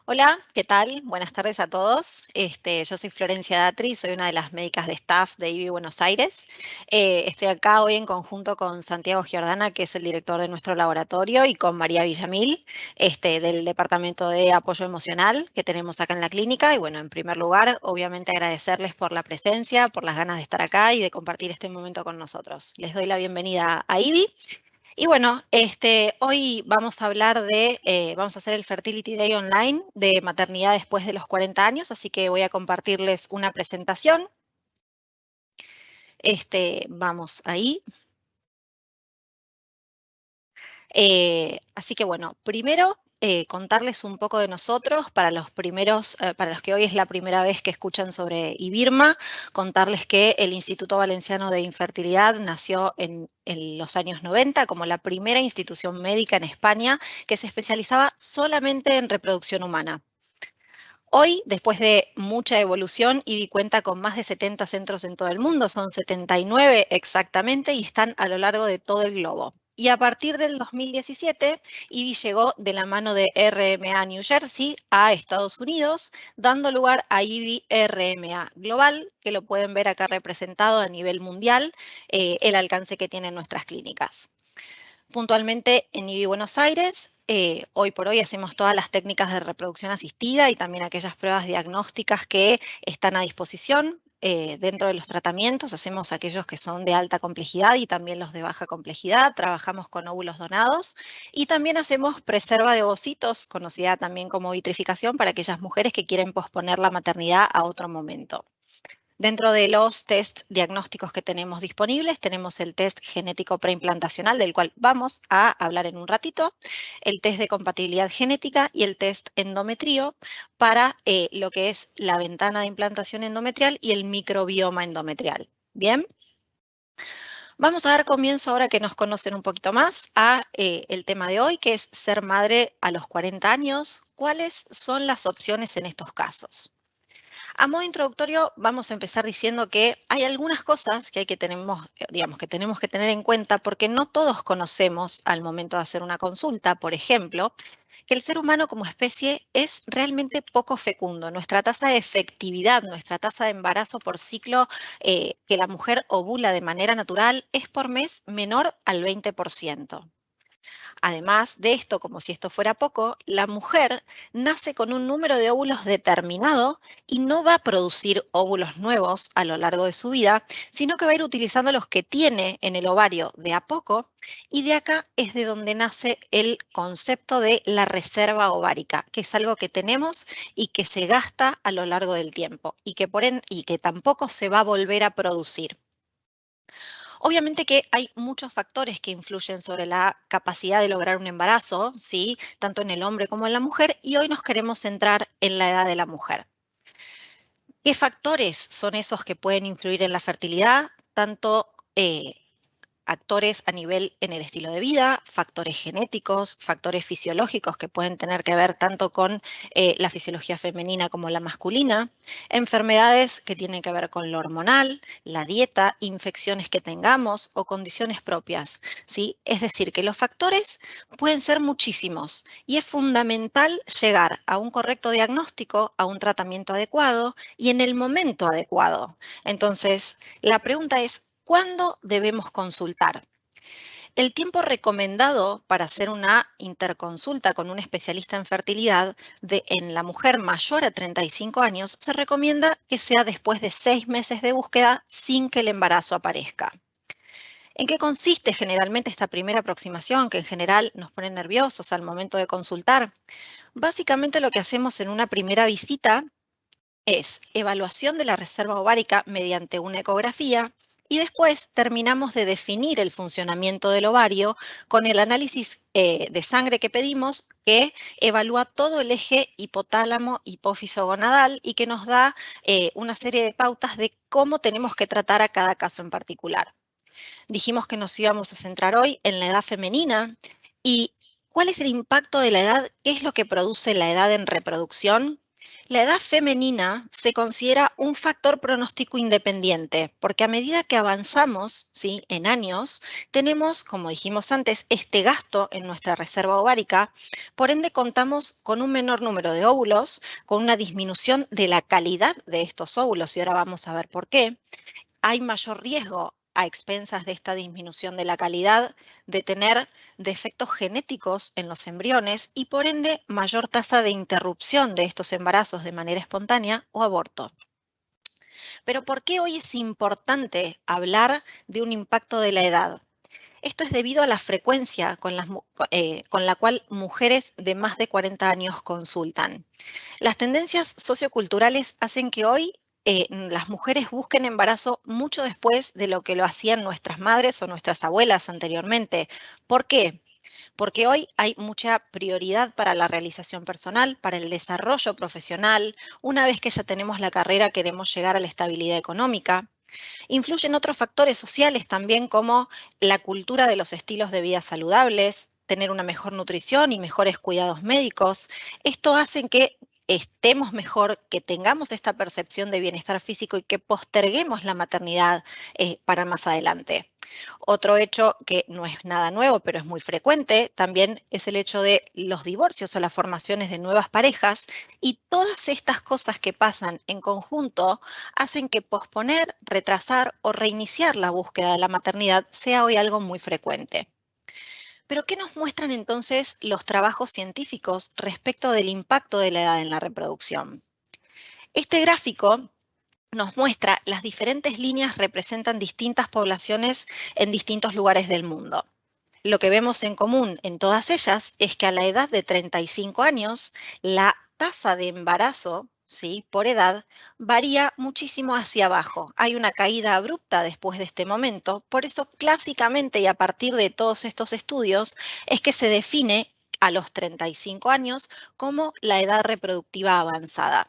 Hola, ¿qué tal? Buenas tardes a todos. Yo soy Florencia Datri, soy una de las médicas de staff de IBI Buenos Aires. Estoy acá hoy en conjunto con Santiago Giordana, que es el director de nuestro laboratorio, y con María Villamil, del Departamento de Apoyo Emocional que tenemos acá en la clínica. Y bueno, en primer lugar, obviamente agradecerles por la presencia, por las ganas de estar acá y de compartir este momento con nosotros. Les doy la bienvenida a IBI. Y bueno, hoy vamos a hablar vamos a hacer el Fertility Day online de maternidad después de los 40 años, así que voy a compartirles una presentación. Vamos ahí. Así que bueno, primero contarles un poco de nosotros para los que hoy es la primera vez que escuchan sobre IBIRMA, contarles que el Instituto Valenciano de Infertilidad nació en los años 90 como la primera institución médica en España que se especializaba solamente en reproducción humana. Hoy, después de mucha evolución, IBI cuenta con más de 70 centros en todo el mundo, son 79 exactamente, y están a lo largo de todo el globo. Y a partir del 2017, IBI llegó de la mano de RMA New Jersey a Estados Unidos, dando lugar a IBI RMA Global, que lo pueden ver acá representado a nivel mundial, el alcance que tienen nuestras clínicas. Puntualmente en IBI Buenos Aires, hoy por hoy hacemos todas las técnicas de reproducción asistida y también aquellas pruebas diagnósticas que están a disposición. Dentro de los tratamientos hacemos aquellos que son de alta complejidad y también los de baja complejidad. Trabajamos con óvulos donados y también hacemos preserva de ovocitos, conocida también como vitrificación, para aquellas mujeres que quieren posponer la maternidad a otro momento. Dentro de los test diagnósticos que tenemos disponibles, tenemos el test genético preimplantacional, del cual vamos a hablar en un ratito, el test de compatibilidad genética y el test endometrio para lo que es la ventana de implantación endometrial y el microbioma endometrial. Bien, vamos a dar comienzo ahora que nos conocen un poquito más a el tema de hoy, que es ser madre a los 40 años. ¿Cuáles son las opciones en estos casos? A modo introductorio, vamos a empezar diciendo que hay algunas cosas que tenemos que tener en cuenta porque no todos conocemos al momento de hacer una consulta. Por ejemplo, que el ser humano como especie es realmente poco fecundo. Nuestra tasa de efectividad, nuestra tasa de embarazo por ciclo que la mujer ovula de manera natural es por mes menor al 20%. Además de esto, como si esto fuera poco, la mujer nace con un número de óvulos determinado y no va a producir óvulos nuevos a lo largo de su vida, sino que va a ir utilizando los que tiene en el ovario de a poco, y de acá es de donde nace el concepto de la reserva ovárica, que es algo que tenemos y que se gasta a lo largo del tiempo y que tampoco se va a volver a producir. Obviamente que hay muchos factores que influyen sobre la capacidad de lograr un embarazo, ¿sí? Tanto en el hombre como en la mujer, y hoy nos queremos centrar en la edad de la mujer. ¿Qué factores son esos que pueden influir en la fertilidad? Tanto actores a nivel en el estilo de vida, factores genéticos, factores fisiológicos que pueden tener que ver tanto con la fisiología femenina como la masculina, enfermedades que tienen que ver con lo hormonal, la dieta, infecciones que tengamos o condiciones propias, ¿sí? Es decir, que los factores pueden ser muchísimos y es fundamental llegar a un correcto diagnóstico, a un tratamiento adecuado y en el momento adecuado. Entonces, la pregunta es, ¿cuándo debemos consultar? El tiempo recomendado para hacer una interconsulta con un especialista en fertilidad en la mujer mayor a 35 años se recomienda que sea después de 6 meses de búsqueda sin que el embarazo aparezca. ¿En qué consiste generalmente esta primera aproximación que en general nos pone nerviosos al momento de consultar? Básicamente lo que hacemos en una primera visita es evaluación de la reserva ovárica mediante una ecografía y después terminamos de definir el funcionamiento del ovario con el análisis de sangre que pedimos, que evalúa todo el eje hipotálamo-hipófiso-gonadal y que nos da una serie de pautas de cómo tenemos que tratar a cada caso en particular. Dijimos que nos íbamos a centrar hoy en la edad femenina y ¿cuál es el impacto de la edad? ¿Qué es lo que produce la edad en reproducción? La edad femenina se considera un factor pronóstico independiente, porque a medida que avanzamos, ¿sí?, en años, tenemos, como dijimos antes, este gasto en nuestra reserva ovárica, por ende contamos con un menor número de óvulos, con una disminución de la calidad de estos óvulos, y ahora vamos a ver por qué. Hay mayor riesgo a expensas de esta disminución de la calidad de tener defectos genéticos en los embriones y por ende mayor tasa de interrupción de estos embarazos de manera espontánea o aborto. Pero ¿por qué hoy es importante hablar de un impacto de la edad? Esto es debido a la frecuencia con la cual mujeres de más de 40 años consultan. Las tendencias socioculturales hacen que hoy las mujeres busquen embarazo mucho después de lo que lo hacían nuestras madres o nuestras abuelas anteriormente. ¿Por qué? Porque hoy hay mucha prioridad para la realización personal, para el desarrollo profesional. Una vez que ya tenemos la carrera, queremos llegar a la estabilidad económica. Influyen otros factores sociales también como la cultura de los estilos de vida saludables, tener una mejor nutrición y mejores cuidados médicos. Esto hace que estemos mejor, que tengamos esta percepción de bienestar físico y que posterguemos la maternidad para más adelante. Otro hecho que no es nada nuevo, pero es muy frecuente, también es el hecho de los divorcios o las formaciones de nuevas parejas, y todas estas cosas que pasan en conjunto hacen que posponer, retrasar o reiniciar la búsqueda de la maternidad sea hoy algo muy frecuente. Pero ¿qué nos muestran entonces los trabajos científicos respecto del impacto de la edad en la reproducción? Este gráfico nos muestra las diferentes líneas representan distintas poblaciones en distintos lugares del mundo. Lo que vemos en común en todas ellas es que a la edad de 35 años, la tasa de embarazo, ¿sí?, por edad, varía muchísimo hacia abajo. Hay una caída abrupta después de este momento. Por eso, clásicamente y a partir de todos estos estudios, es que se define a los 35 años como la edad reproductiva avanzada.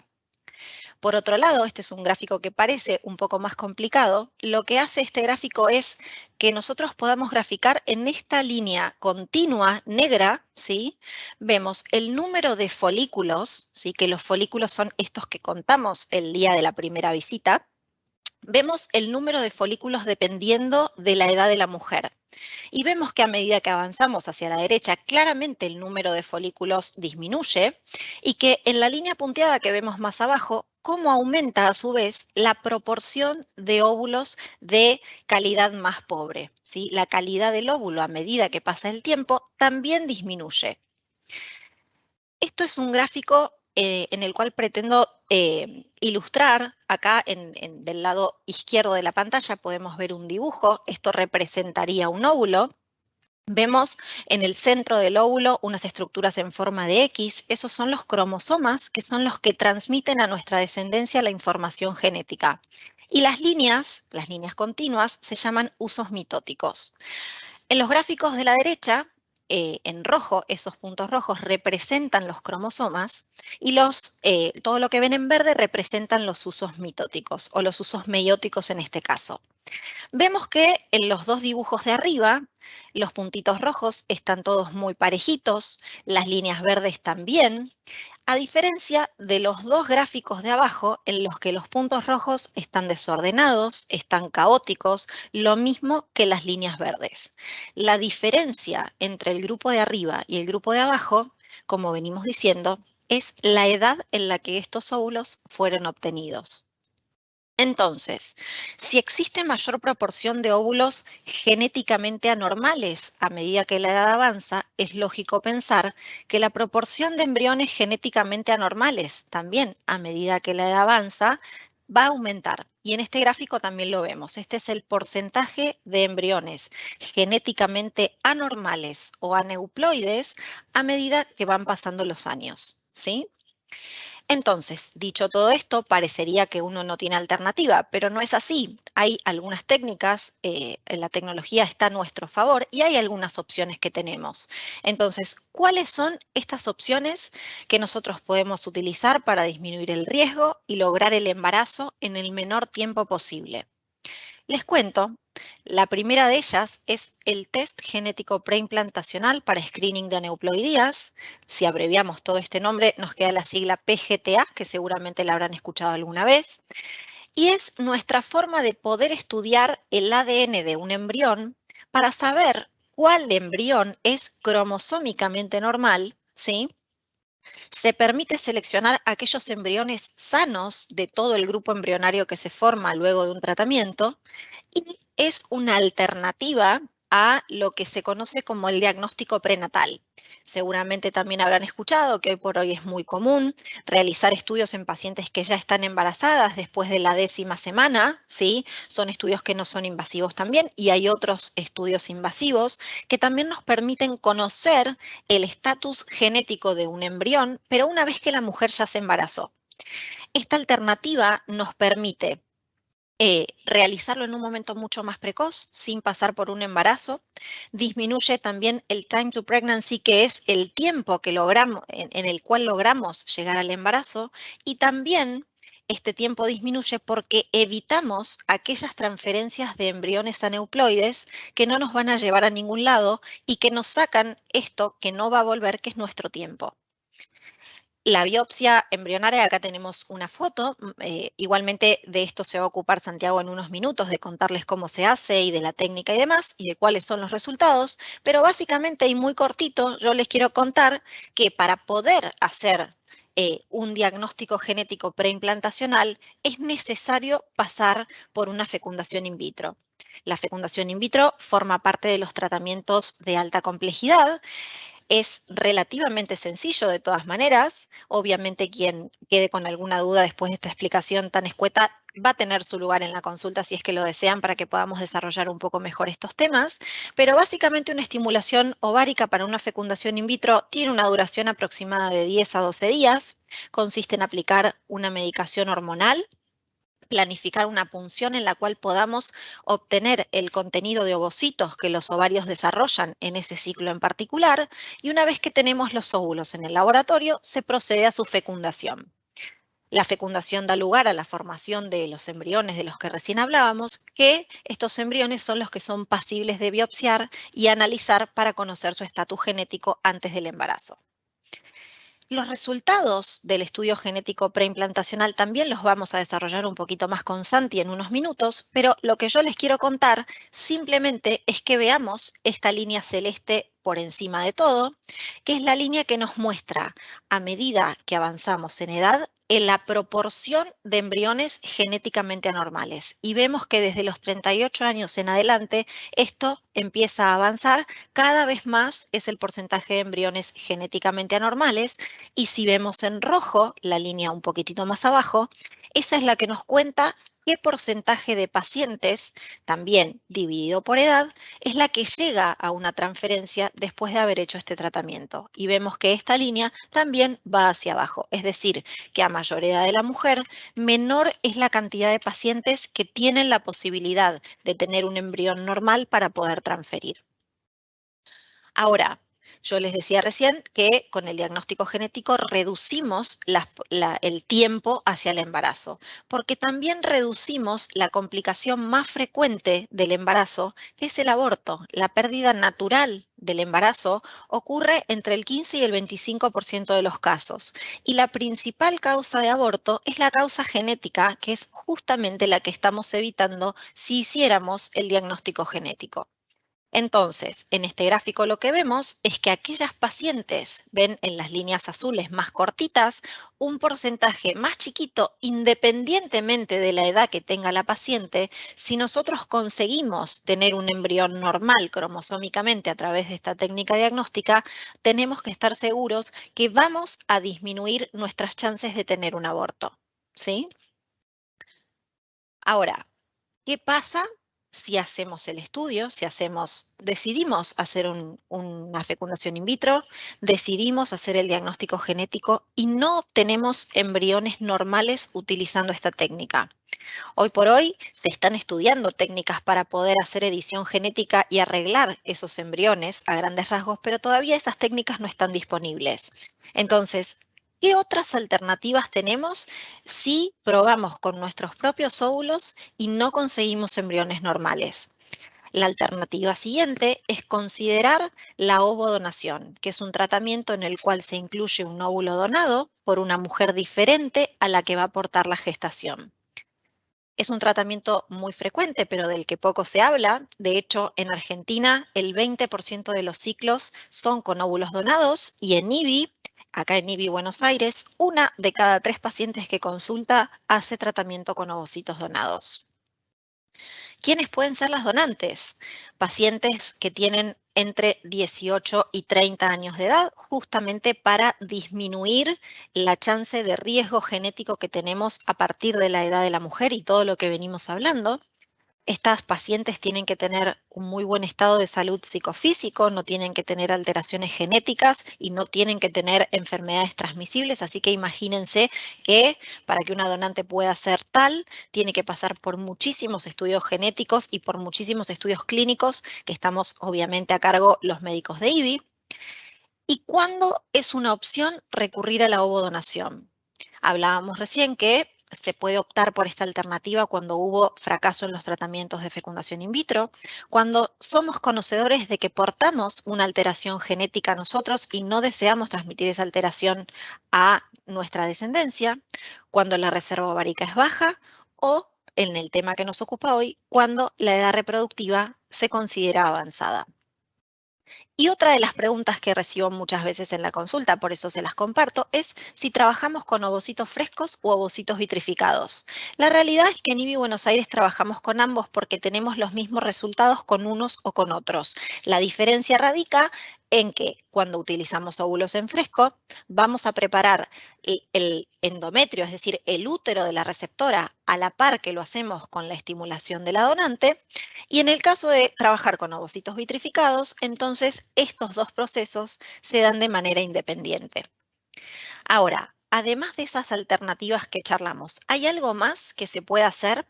Por otro lado, este es un gráfico que parece un poco más complicado. Lo que hace este gráfico es que nosotros podamos graficar en esta línea continua negra, ¿sí? Vemos el número de folículos, ¿sí?, que los folículos son estos que contamos el día de la primera visita. Vemos el número de folículos dependiendo de la edad de la mujer. Y vemos que a medida que avanzamos hacia la derecha, claramente el número de folículos disminuye y que en la línea punteada que vemos más abajo, cómo aumenta a su vez la proporción de óvulos de calidad más pobre, ¿sí? La calidad del óvulo a medida que pasa el tiempo también disminuye. Esto es un gráfico en el cual pretendo ilustrar. Acá del lado izquierdo de la pantalla podemos ver un dibujo. Esto representaría un óvulo. Vemos en el centro del óvulo unas estructuras en forma de X. Esos son los cromosomas, que son los que transmiten a nuestra descendencia la información genética. Y las líneas continuas, se llaman usos mitóticos. En los gráficos de la derecha, en rojo, esos puntos rojos representan los cromosomas y todo lo que ven en verde representan los usos mitóticos o los usos meióticos en este caso. Vemos que en los dos dibujos de arriba, los puntitos rojos están todos muy parejitos, las líneas verdes también, a diferencia de los dos gráficos de abajo en los que los puntos rojos están desordenados, están caóticos, lo mismo que las líneas verdes. La diferencia entre el grupo de arriba y el grupo de abajo, como venimos diciendo, es la edad en la que estos óvulos fueron obtenidos. Entonces, si existe mayor proporción de óvulos genéticamente anormales a medida que la edad avanza, es lógico pensar que la proporción de embriones genéticamente anormales también a medida que la edad avanza va a aumentar. Y en este gráfico también lo vemos. Este es el porcentaje de embriones genéticamente anormales o aneuploides a medida que van pasando los años, ¿sí? Entonces, dicho todo esto, parecería que uno no tiene alternativa, pero no es así. Hay algunas técnicas, la tecnología está a nuestro favor y hay algunas opciones que tenemos. Entonces, ¿cuáles son estas opciones que nosotros podemos utilizar para disminuir el riesgo y lograr el embarazo en el menor tiempo posible? Les cuento La primera de ellas es el test genético preimplantacional para screening de aneuploidías. Si abreviamos todo este nombre, nos queda la sigla PGTA, que seguramente la habrán escuchado alguna vez. Y es nuestra forma de poder estudiar el ADN de un embrión para saber cuál embrión es cromosómicamente normal, ¿sí? Se permite seleccionar aquellos embriones sanos de todo el grupo embrionario que se forma luego de un tratamiento y es una alternativa a lo que se conoce como el diagnóstico prenatal. Seguramente también habrán escuchado que hoy por hoy es muy común realizar estudios en pacientes que ya están embarazadas después de la 10ª semana, ¿sí? Son estudios que no son invasivos también y hay otros estudios invasivos que también nos permiten conocer el estatus genético de un embrión, pero una vez que la mujer ya se embarazó. Esta alternativa nos permite realizarlo en un momento mucho más precoz, sin pasar por un embarazo. Disminuye también el time to pregnancy, que es el tiempo que logramos, en el cual logramos llegar al embarazo. Y también este tiempo disminuye porque evitamos aquellas transferencias de embriones aneuploides que no nos van a llevar a ningún lado y que nos sacan esto que no va a volver, que es nuestro tiempo. La biopsia embrionaria, acá tenemos una foto, igualmente de esto se va a ocupar Santiago en unos minutos, de contarles cómo se hace y de la técnica y demás, y de cuáles son los resultados, pero básicamente y muy cortito, yo les quiero contar que para poder hacer un diagnóstico genético preimplantacional es necesario pasar por una fecundación in vitro. La fecundación in vitro forma parte de los tratamientos de alta complejidad. Es relativamente sencillo de todas maneras. Obviamente quien quede con alguna duda después de esta explicación tan escueta va a tener su lugar en la consulta si es que lo desean para que podamos desarrollar un poco mejor estos temas. Pero básicamente una estimulación ovárica para una fecundación in vitro tiene una duración aproximada de 10 a 12 días. Consiste en aplicar una medicación hormonal, planificar una punción en la cual podamos obtener el contenido de ovocitos que los ovarios desarrollan en ese ciclo en particular, y una vez que tenemos los óvulos en el laboratorio, se procede a su fecundación. La fecundación da lugar a la formación de los embriones de los que recién hablábamos, que estos embriones son los que son pasibles de biopsiar y analizar para conocer su estatus genético antes del embarazo. Los resultados del estudio genético preimplantacional también los vamos a desarrollar un poquito más con Santi en unos minutos, pero lo que yo les quiero contar simplemente es que veamos esta línea celeste por encima de todo, que es la línea que nos muestra a medida que avanzamos en edad en la proporción de embriones genéticamente anormales. Y vemos que desde los 38 años en adelante esto empieza a avanzar, cada vez más es el porcentaje de embriones genéticamente anormales, y si vemos en rojo la línea un poquitito más abajo, esa es la que nos cuenta qué porcentaje de pacientes, también dividido por edad, es la que llega a una transferencia después de haber hecho este tratamiento. Y vemos que esta línea también va hacia abajo, es decir, que a mayor edad de la mujer, menor es la cantidad de pacientes que tienen la posibilidad de tener un embrión normal para poder transferir. Ahora, yo les decía recién que con el diagnóstico genético reducimos el tiempo hacia el embarazo, porque también reducimos la complicación más frecuente del embarazo, que es el aborto. La pérdida natural del embarazo ocurre entre el 15 y el 25% de los casos. Y la principal causa de aborto es la causa genética, que es justamente la que estamos evitando si hiciéramos el diagnóstico genético. Entonces, en este gráfico lo que vemos es que aquellas pacientes ven en las líneas azules más cortitas un porcentaje más chiquito independientemente de la edad que tenga la paciente. Si nosotros conseguimos tener un embrión normal cromosómicamente a través de esta técnica diagnóstica, tenemos que estar seguros que vamos a disminuir nuestras chances de tener un aborto, ¿sí? Ahora, ¿qué pasa si hacemos el estudio, decidimos hacer una fecundación in vitro, decidimos hacer el diagnóstico genético y no obtenemos embriones normales utilizando esta técnica? Hoy por hoy se están estudiando técnicas para poder hacer edición genética y arreglar esos embriones a grandes rasgos, pero todavía esas técnicas no están disponibles. Entonces, ¿qué otras alternativas tenemos si probamos con nuestros propios óvulos y no conseguimos embriones normales? La alternativa siguiente es considerar la ovodonación, que es un tratamiento en el cual se incluye un óvulo donado por una mujer diferente a la que va a aportar la gestación. Es un tratamiento muy frecuente, pero del que poco se habla. De hecho, en Argentina, el 20% de los ciclos son con óvulos donados y en IBI, acá en IBI Buenos Aires, 1 de cada 3 pacientes que consulta hace tratamiento con ovocitos donados. ¿Quiénes pueden ser las donantes? Pacientes que tienen entre 18 y 30 años de edad, justamente para disminuir la chance de riesgo genético que tenemos a partir de la edad de la mujer y todo lo que venimos hablando. Estas pacientes tienen que tener un muy buen estado de salud psicofísico, no tienen que tener alteraciones genéticas y no tienen que tener enfermedades transmisibles, así que imagínense que para que una donante pueda ser tal, tiene que pasar por muchísimos estudios genéticos y por muchísimos estudios clínicos que estamos obviamente a cargo los médicos de IBI. ¿Y cuándo es una opción recurrir a la ovodonación? Hablábamos recién que se puede optar por esta alternativa cuando hubo fracaso en los tratamientos de fecundación in vitro, cuando somos conocedores de que portamos una alteración genética nosotros y no deseamos transmitir esa alteración a nuestra descendencia, cuando la reserva ovárica es baja o, en el tema que nos ocupa hoy, cuando la edad reproductiva se considera avanzada. Y otra de las preguntas que recibo muchas veces en la consulta, por eso se las comparto, es si trabajamos con ovocitos frescos u ovocitos vitrificados. La realidad es que en IBI Buenos Aires trabajamos con ambos porque tenemos los mismos resultados con unos o con otros. La diferencia radica en que cuando utilizamos óvulos en fresco, vamos a preparar el endometrio, es decir, el útero de la receptora, a la par que lo hacemos con la estimulación de la donante. Y en el caso de trabajar con ovocitos vitrificados, entonces estos dos procesos se dan de manera independiente. Ahora, además de esas alternativas que charlamos, ¿hay algo más que se pueda hacer?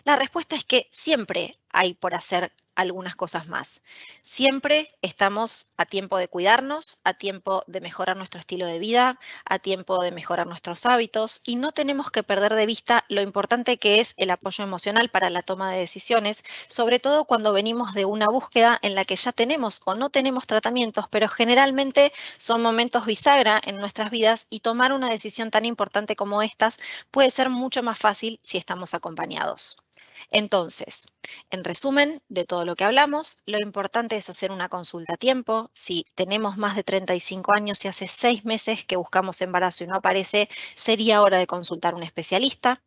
La respuesta es que siempre hay por hacer algunas cosas más. Siempre estamos a tiempo de cuidarnos, a tiempo de mejorar nuestro estilo de vida, a tiempo de mejorar nuestros hábitos y no tenemos que perder de vista lo importante que es el apoyo emocional para la toma de decisiones, sobre todo cuando venimos de una búsqueda en la que ya tenemos o no tenemos tratamientos, pero generalmente son momentos bisagra en nuestras vidas y tomar una decisión tan importante como estas puede ser mucho más fácil si estamos acompañados. Entonces, en resumen de todo lo que hablamos, lo importante es hacer una consulta a tiempo. Si tenemos más de 35 años y hace 6 meses que buscamos embarazo y no aparece, sería hora de consultar a un especialista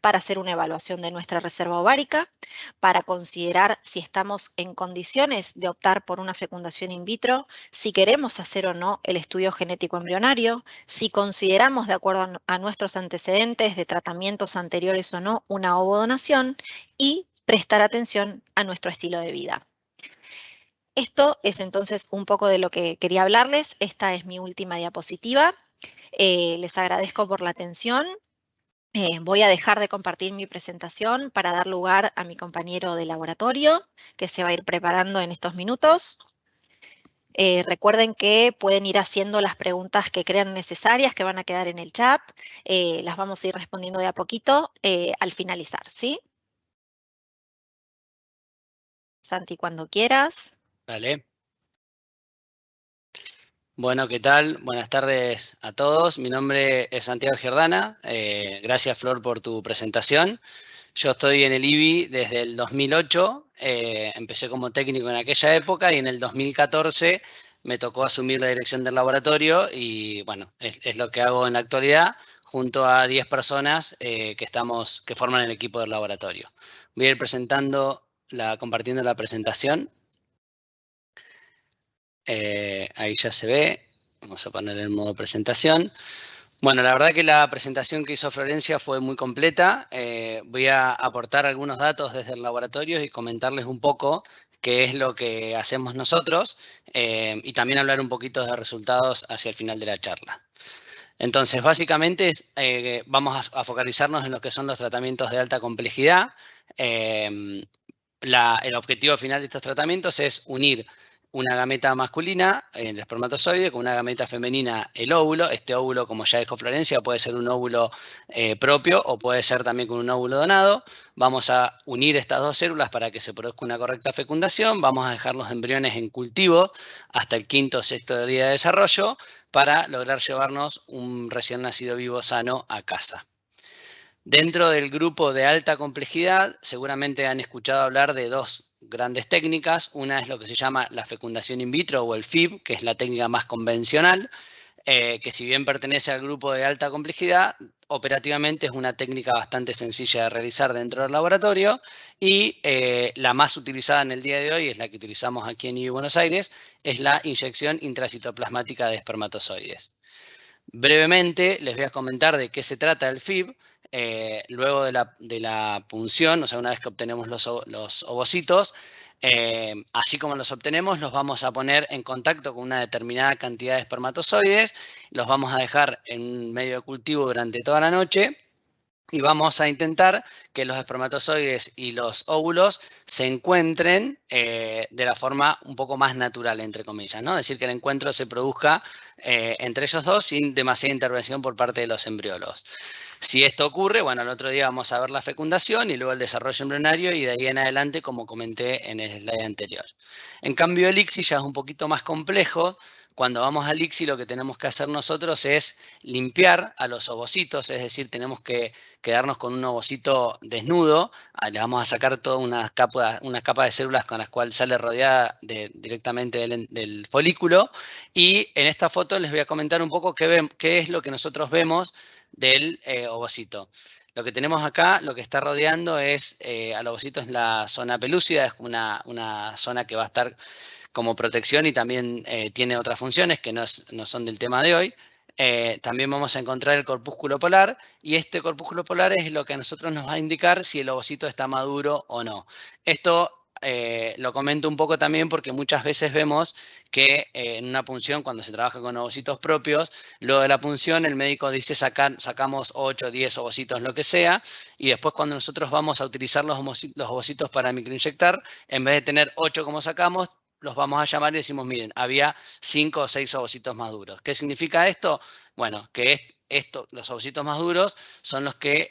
para hacer una evaluación de nuestra reserva ovárica, para considerar si estamos en condiciones de optar por una fecundación in vitro, si queremos hacer o no el estudio genético embrionario, si consideramos de acuerdo a nuestros antecedentes de tratamientos anteriores o no una ovodonación y prestar atención a nuestro estilo de vida. Esto es entonces un poco de lo que quería hablarles. Esta es mi última diapositiva. Les agradezco por la atención. Voy a dejar de compartir mi presentación para dar lugar a mi compañero de laboratorio, que se va a ir preparando en estos minutos. Recuerden que pueden ir haciendo las preguntas que crean necesarias, que van a quedar en el chat. Las vamos a ir respondiendo de a poquito al finalizar, ¿sí? Santi, cuando quieras. Vale. Bueno, ¿qué tal? Buenas tardes a todos. Mi nombre es Santiago Giordana. Gracias, Flor, por tu presentación. Yo estoy en el IBI desde el 2008. Empecé como técnico en aquella época y en el 2014 me tocó asumir la dirección del laboratorio y bueno, es lo que hago en la actualidad junto a 10 personas que forman el equipo del laboratorio. Voy a ir compartiendo la presentación. Ahí ya se ve. Vamos a poner el modo presentación. Bueno, la verdad que la presentación que hizo Florencia fue muy completa. Voy a aportar algunos datos desde el laboratorio y comentarles un poco qué es lo que hacemos nosotros y también hablar un poquito de resultados hacia el final de la charla. Entonces, básicamente vamos a focalizarnos en lo que son los tratamientos de alta complejidad. El objetivo final de estos tratamientos es unir una gameta masculina, el espermatozoide, con una gameta femenina, el óvulo. Este óvulo, como ya dijo Florencia, puede ser un óvulo propio o puede ser también con un óvulo donado. Vamos a unir estas dos células para que se produzca una correcta fecundación. Vamos a dejar los embriones en cultivo hasta el quinto o sexto día de desarrollo para lograr llevarnos un recién nacido vivo sano a casa. Dentro del grupo de alta complejidad, seguramente han escuchado hablar de dos grandes técnicas. Una es lo que se llama la fecundación in vitro o el FIV, que es la técnica más convencional, que si bien pertenece al grupo de alta complejidad, operativamente es una técnica bastante sencilla de realizar dentro del laboratorio y la más utilizada en el día de hoy, es la que utilizamos aquí en IBI Buenos Aires, es la inyección intracitoplasmática de espermatozoides. Brevemente les voy a comentar de qué se trata el FIV. Luego de la punción, o sea, una vez que obtenemos los ovocitos, así como los obtenemos, los vamos a poner en contacto con una determinada cantidad de espermatozoides, los vamos a dejar en un medio de cultivo durante toda la noche y vamos a intentar que los espermatozoides y los óvulos se encuentren de la forma un poco más natural, entre comillas, ¿no? Es decir, que el encuentro se produzca entre ellos dos sin demasiada intervención por parte de los embriólogos. Si esto ocurre, bueno, el otro día vamos a ver la fecundación y luego el desarrollo embrionario y de ahí en adelante, como comenté en el slide anterior. En cambio, el ICSI ya es un poquito más complejo. Cuando vamos al ICSI, lo que tenemos que hacer nosotros es limpiar a los ovocitos, es decir, tenemos que quedarnos con un ovocito desnudo, le vamos a sacar toda una capa de células con las cuales sale rodeada directamente del folículo, y en esta foto les voy a comentar un poco qué es lo que nosotros vemos del ovocito. Lo que tenemos acá, lo que está rodeando es, al ovocito es la zona pelúcida, es una zona que va a estar como protección y también tiene otras funciones que no son del tema de hoy. También vamos a encontrar el corpúsculo polar y este corpúsculo polar es lo que a nosotros nos va a indicar si el ovocito está maduro o no. Esto lo comento un poco también porque muchas veces vemos que en una punción, cuando se trabaja con ovocitos propios, luego de la punción el médico dice sacamos 8, 10 ovocitos, lo que sea, y después cuando nosotros vamos a utilizar los ovocitos para microinyectar, en vez de tener 8 como sacamos, los vamos a llamar y decimos, miren, había 5 o 6 ovocitos más duros. ¿Qué significa esto? Bueno, que los ovocitos más duros son los que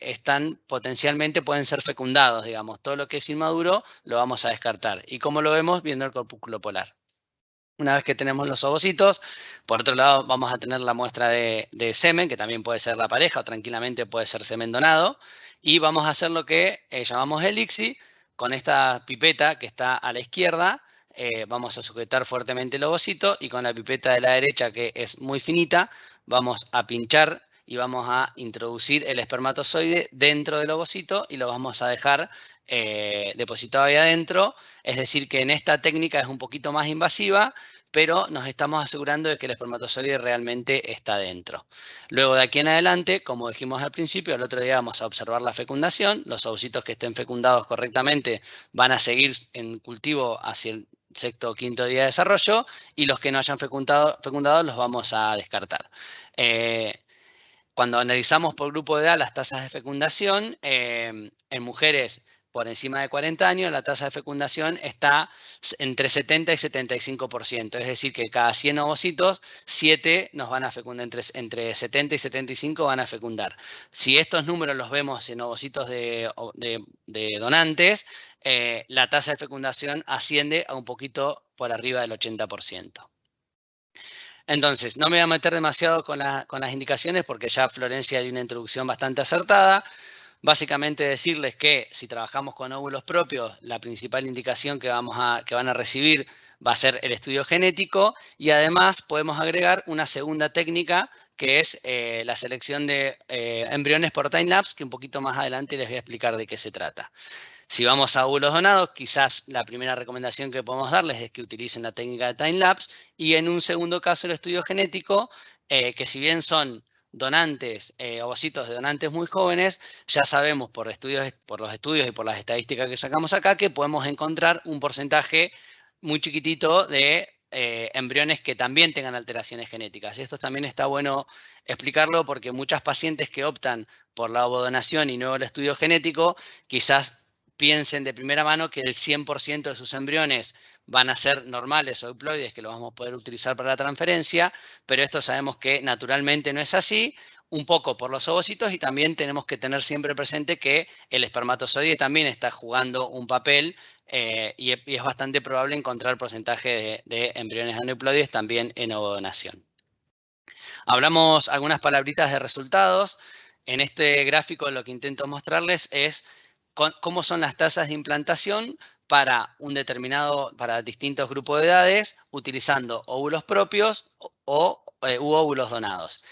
potencialmente pueden ser fecundados, digamos. Todo lo que es inmaduro lo vamos a descartar. ¿Y cómo lo vemos? Viendo el corpúsculo polar. Una vez que tenemos los ovocitos, por otro lado vamos a tener la muestra de semen, que también puede ser la pareja o tranquilamente puede ser semen donado. Y vamos a hacer lo que llamamos el ICSI, con esta pipeta que está a la izquierda. Vamos a sujetar fuertemente el ovocito y con la pipeta de la derecha, que es muy finita, vamos a pinchar y vamos a introducir el espermatozoide dentro del ovocito y lo vamos a dejar depositado ahí adentro. Es decir, que en esta técnica es un poquito más invasiva, pero nos estamos asegurando de que el espermatozoide realmente está dentro. Luego de aquí en adelante, como dijimos al principio, el otro día vamos a observar la fecundación. Los ovocitos que estén fecundados correctamente van a seguir en cultivo hacia el sexto o quinto día de desarrollo y los que no hayan fecundado los vamos a descartar. Cuando analizamos por grupo de edad las tasas de fecundación, en mujeres por encima de 40 años, la tasa de fecundación está entre 70 y 75%. Es decir, que cada 100 ovocitos, 7 nos van a fecundar, entre 70 y 75 van a fecundar. Si estos números los vemos en ovocitos de donantes, la tasa de fecundación asciende a un poquito por arriba del 80%. Entonces, no me voy a meter demasiado con las indicaciones porque ya Florencia dio una introducción bastante acertada. Básicamente decirles que si trabajamos con óvulos propios, la principal indicación que van a recibir va a ser el estudio genético y además podemos agregar una segunda técnica que es la selección de embriones por time-lapse, que un poquito más adelante les voy a explicar de qué se trata. Si vamos a óvulos donados, quizás la primera recomendación que podemos darles es que utilicen la técnica de time-lapse y en un segundo caso el estudio genético, que si bien son donantes, ovocitos de donantes muy jóvenes, ya sabemos por los estudios y por las estadísticas que sacamos acá que podemos encontrar un porcentaje muy chiquitito de embriones que también tengan alteraciones genéticas. Y esto también está bueno explicarlo porque muchas pacientes que optan por la ovodonación y no el estudio genético, quizás piensen de primera mano que el 100% de sus embriones van a ser normales o euploides que lo vamos a poder utilizar para la transferencia, pero esto sabemos que naturalmente no es así, un poco por los ovocitos, y también tenemos que tener siempre presente que el espermatozoide también está jugando un papel y es bastante probable encontrar porcentaje de embriones aneuploides también en ovodonación. Hablamos algunas palabritas de resultados. En este gráfico lo que intento mostrarles es cómo son las tasas de implantación para para distintos grupos de edades, utilizando óvulos propios u óvulos donados.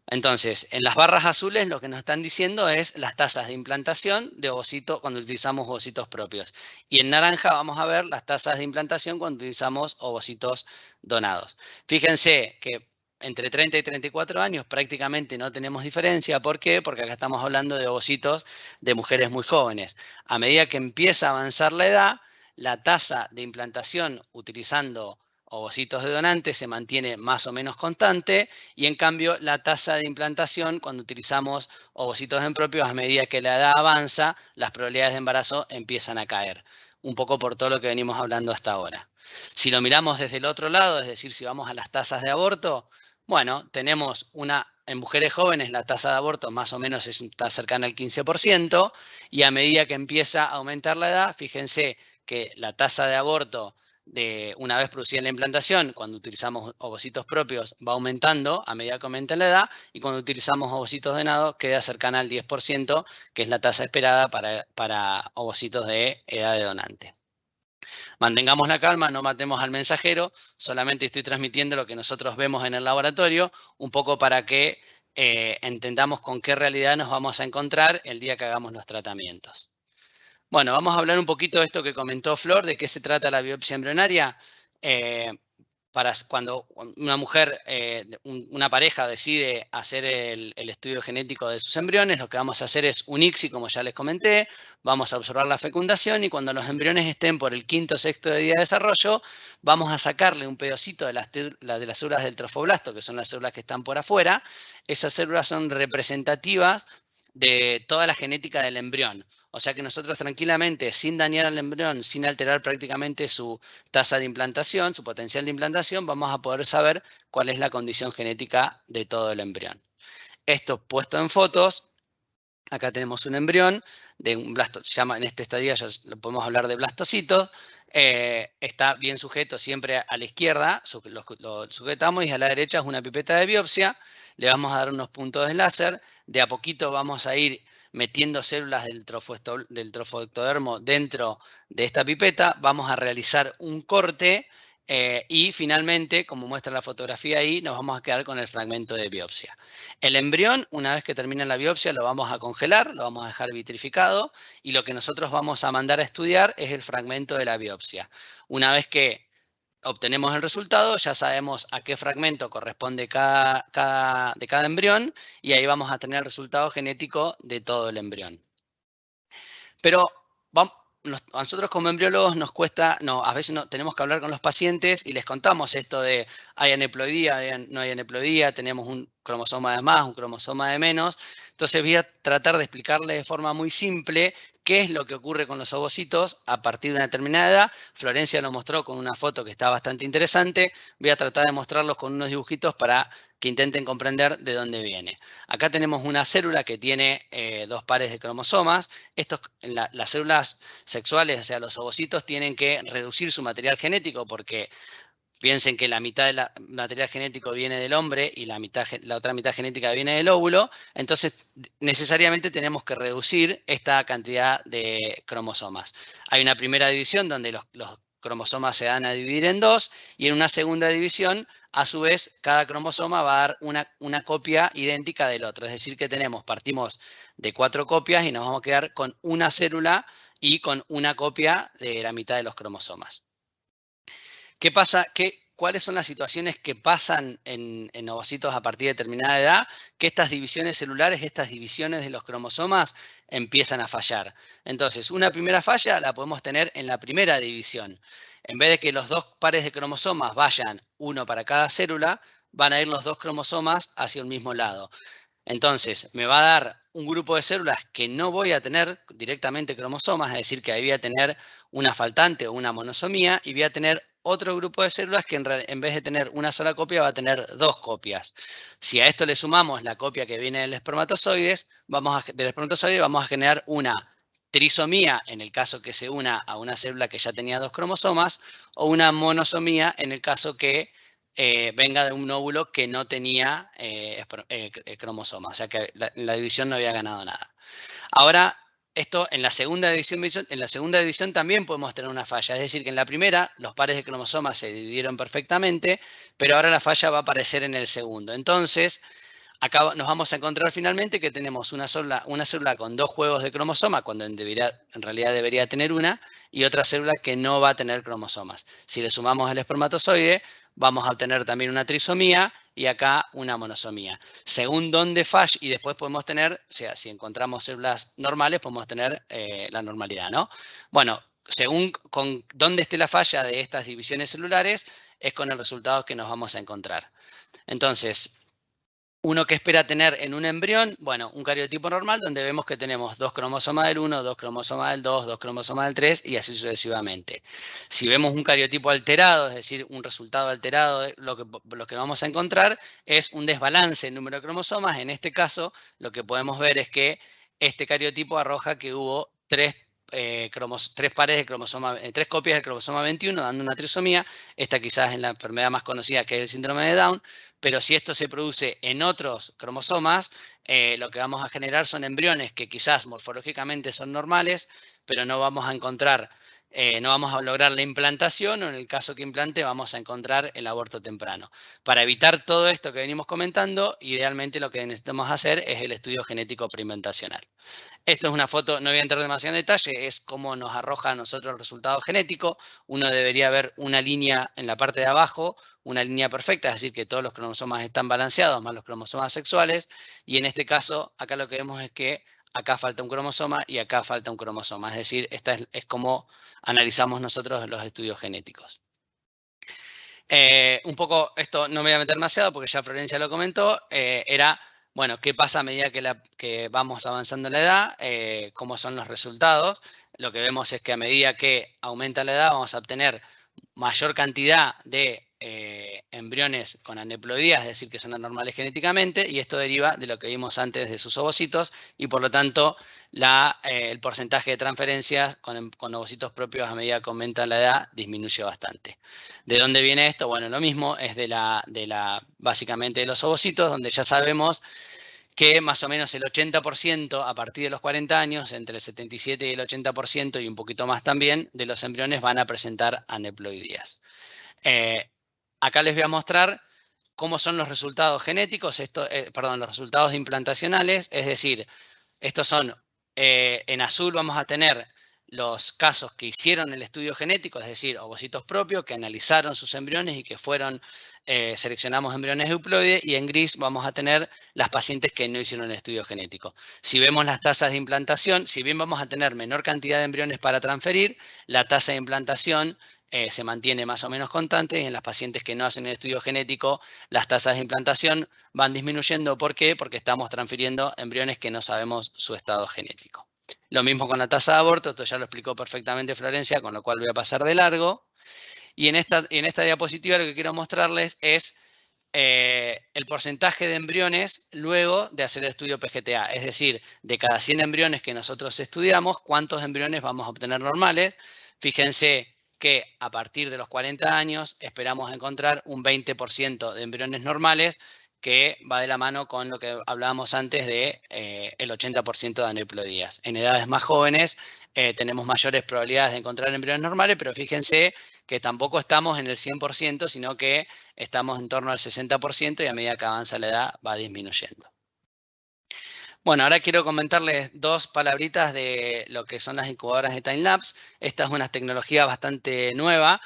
Entonces, en las barras azules lo que nos están diciendo es las tasas de implantación de ovocitos cuando utilizamos ovocitos propios. Y en naranja vamos a ver las tasas de implantación cuando utilizamos ovocitos donados. Fíjense que entre 30 y 34 años prácticamente no tenemos diferencia. ¿Por qué? Porque acá estamos hablando de ovocitos de mujeres muy jóvenes. A medida que empieza a avanzar la edad, la tasa de implantación utilizando ovocitos de donantes se mantiene más o menos constante, y en cambio la tasa de implantación cuando utilizamos ovocitos en propios, a medida que la edad avanza, las probabilidades de embarazo empiezan a caer, un poco por todo lo que venimos hablando hasta ahora. Si lo miramos desde el otro lado, es decir, si vamos a las tasas de aborto, bueno, tenemos en mujeres jóvenes la tasa de aborto más o menos está cercana al 15%, y a medida que empieza a aumentar la edad, fíjense que la tasa de aborto de una vez producida la implantación, cuando utilizamos ovocitos propios, va aumentando a medida que aumenta la edad, y cuando utilizamos ovocitos donados queda cercana al 10%, que es la tasa esperada para ovocitos de edad de donante. Mantengamos la calma, no matemos al mensajero, solamente estoy transmitiendo lo que nosotros vemos en el laboratorio, un poco para que entendamos con qué realidad nos vamos a encontrar el día que hagamos los tratamientos. Bueno, vamos a hablar un poquito de esto que comentó Flor, de qué se trata la biopsia embrionaria. Para cuando una mujer, una pareja decide hacer el estudio genético de sus embriones, lo que vamos a hacer es un ICSI, como ya les comenté, vamos a observar la fecundación, y cuando los embriones estén por el quinto o sexto día de desarrollo, vamos a sacarle un pedacito de las células del trofoblasto, que son las células que están por afuera. Esas células son representativas de toda la genética del embrión. O sea que nosotros tranquilamente, sin dañar al embrión, sin alterar prácticamente su tasa de implantación, su potencial de implantación, vamos a poder saber cuál es la condición genética de todo el embrión. Esto puesto en fotos, acá tenemos un embrión de un blastocito, se llama en este estadio, ya lo podemos hablar de blastocitos. Está bien sujeto siempre a la izquierda, lo sujetamos, y a la derecha es una pipeta de biopsia. Le vamos a dar unos puntos de láser. De a poquito vamos a ir metiendo células del trofoectodermo dentro de esta pipeta. Vamos a realizar un corte y finalmente, como muestra la fotografía ahí, nos vamos a quedar con el fragmento de biopsia. El embrión, una vez que termine la biopsia, lo vamos a congelar, lo vamos a dejar vitrificado, y lo que nosotros vamos a mandar a estudiar es el fragmento de la biopsia. Una vez que obtenemos el resultado, ya sabemos a qué fragmento corresponde de cada embrión, y ahí vamos a tener el resultado genético de todo el embrión. Pero a nosotros como embriólogos nos cuesta, a veces tenemos que hablar con los pacientes y les contamos esto de hay aneuploidía, no hay aneuploidía, tenemos un cromosoma de más, un cromosoma de menos. Entonces voy a tratar de explicarle de forma muy simple qué es lo que ocurre con los ovocitos a partir de una determinada edad. Florencia lo mostró con una foto que está bastante interesante. Voy a tratar de mostrarlos con unos dibujitos para que intenten comprender de dónde viene. Acá tenemos una célula que tiene dos pares de cromosomas. Las células sexuales, o sea, los ovocitos, tienen que reducir su material genético porque piensen que la mitad del material genético viene del hombre y la otra mitad genética viene del óvulo. Entonces, necesariamente tenemos que reducir esta cantidad de cromosomas. Hay una primera división donde los cromosomas se van a dividir en dos, y en una segunda división, a su vez, cada cromosoma va a dar una copia idéntica del otro. Es decir, que partimos de 4 copias y nos vamos a quedar con una célula y con una copia de la mitad de los cromosomas. ¿Qué pasa? ¿Cuáles son las situaciones que pasan en ovocitos a partir de determinada edad? Que estas divisiones celulares, estas divisiones de los cromosomas empiezan a fallar. Entonces, una primera falla la podemos tener en la primera división. En vez de que los dos pares de cromosomas vayan uno para cada célula, van a ir los dos cromosomas hacia un mismo lado. Entonces, me va a dar un grupo de células que no voy a tener directamente cromosomas, es decir, que ahí voy a tener una faltante o una monosomía, y voy a tener otro grupo de células que en vez de tener una sola copia va a tener dos copias. Si a esto le sumamos la copia que viene del espermatozoide, vamos a generar una trisomía en el caso que se una a una célula que ya tenía dos cromosomas, o una monosomía en el caso que venga de un óvulo que no tenía cromosomas, o sea que la división no había ganado nada. Ahora, esto en la segunda división también podemos tener una falla, es decir, que en la primera los pares de cromosomas se dividieron perfectamente, pero ahora la falla va a aparecer en el segundo. Entonces, acá nos vamos a encontrar finalmente que tenemos una célula con dos juegos de cromosoma, cuando en realidad debería tener una, y otra célula que no va a tener cromosomas. Si le sumamos el espermatozoide, vamos a obtener también una trisomía y acá una monosomía. Según dónde falle, y después podemos tener, o sea, si encontramos células normales, podemos tener la normalidad, ¿no? Bueno, según con dónde esté la falla de estas divisiones celulares, es con el resultado que nos vamos a encontrar. Entonces, uno que espera tener en un embrión, bueno, un cariotipo normal donde vemos que tenemos dos cromosomas del 1, dos cromosomas del 2, dos cromosomas del 3 y así sucesivamente. Si vemos un cariotipo alterado, es decir, un resultado alterado, lo que vamos a encontrar es un desbalance en número de cromosomas. En este caso, lo que podemos ver es que este cariotipo arroja que hubo tres pares de cromosoma, tres copias del cromosoma 21, dando una trisomía. Esta quizás es la enfermedad más conocida, que es el síndrome de Down. Pero si esto se produce en otros cromosomas, lo que vamos a generar son embriones que quizás morfológicamente son normales, pero no vamos a encontrar, no vamos a lograr la implantación, o en el caso que implante vamos a encontrar el aborto temprano. Para evitar todo esto que venimos comentando, idealmente lo que necesitamos hacer es el estudio genético preimplantacional. Esto es una foto, no voy a entrar demasiado en detalle, es cómo nos arroja a nosotros el resultado genético. Uno debería ver una línea en la parte de abajo, una línea perfecta, es decir, que todos los cromosomas están balanceados, más los cromosomas sexuales, y en este caso, acá lo que vemos es que acá falta un cromosoma y acá falta un cromosoma, es decir, esta es como analizamos nosotros los estudios genéticos. Un poco, esto no me voy a meter demasiado porque ya Florencia lo comentó, era, bueno, qué pasa a medida que vamos avanzando en la edad, cómo son los resultados. Lo que vemos es que a medida que aumenta la edad vamos a obtener mayor cantidad de embriones con aneuploidías, es decir, que son anormales genéticamente, y esto deriva de lo que vimos antes de sus ovocitos, y por lo tanto el porcentaje de transferencias con ovocitos propios a medida que aumenta la edad disminuye bastante. ¿De dónde viene esto? Bueno, lo mismo es básicamente de los ovocitos, donde ya sabemos que más o menos el 80% a partir de los 40 años, entre el 77 y el 80% y un poquito más también, de los embriones van a presentar aneuploidías. Acá les voy a mostrar cómo son los resultados genéticos, los resultados implantacionales, es decir, estos son, en azul vamos a tener los casos que hicieron el estudio genético, es decir, ovocitos propios, que analizaron sus embriones y que seleccionamos embriones euploides, y en gris vamos a tener las pacientes que no hicieron el estudio genético. Si vemos las tasas de implantación, si bien vamos a tener menor cantidad de embriones para transferir, la tasa de implantación se mantiene más o menos constante, y en las pacientes que no hacen el estudio genético, las tasas de implantación van disminuyendo. ¿Por qué? Porque estamos transfiriendo embriones que no sabemos su estado genético. Lo mismo con la tasa de aborto, esto ya lo explicó perfectamente Florencia, con lo cual voy a pasar de largo. Y en esta diapositiva lo que quiero mostrarles es el porcentaje de embriones luego de hacer el estudio PGTA. Es decir, de cada 100 embriones que nosotros estudiamos, ¿cuántos embriones vamos a obtener normales? Fíjense que a partir de los 40 años esperamos encontrar un 20% de embriones normales, que va de la mano con lo que hablábamos antes de el 80% de aneuploidías. En edades más jóvenes tenemos mayores probabilidades de encontrar embriones normales, pero fíjense que tampoco estamos en el 100%, sino que estamos en torno al 60%, y a medida que avanza la edad va disminuyendo. Bueno, ahora quiero comentarles dos palabritas de lo que son las incubadoras de time-lapse. Esta es una tecnología bastante nueva.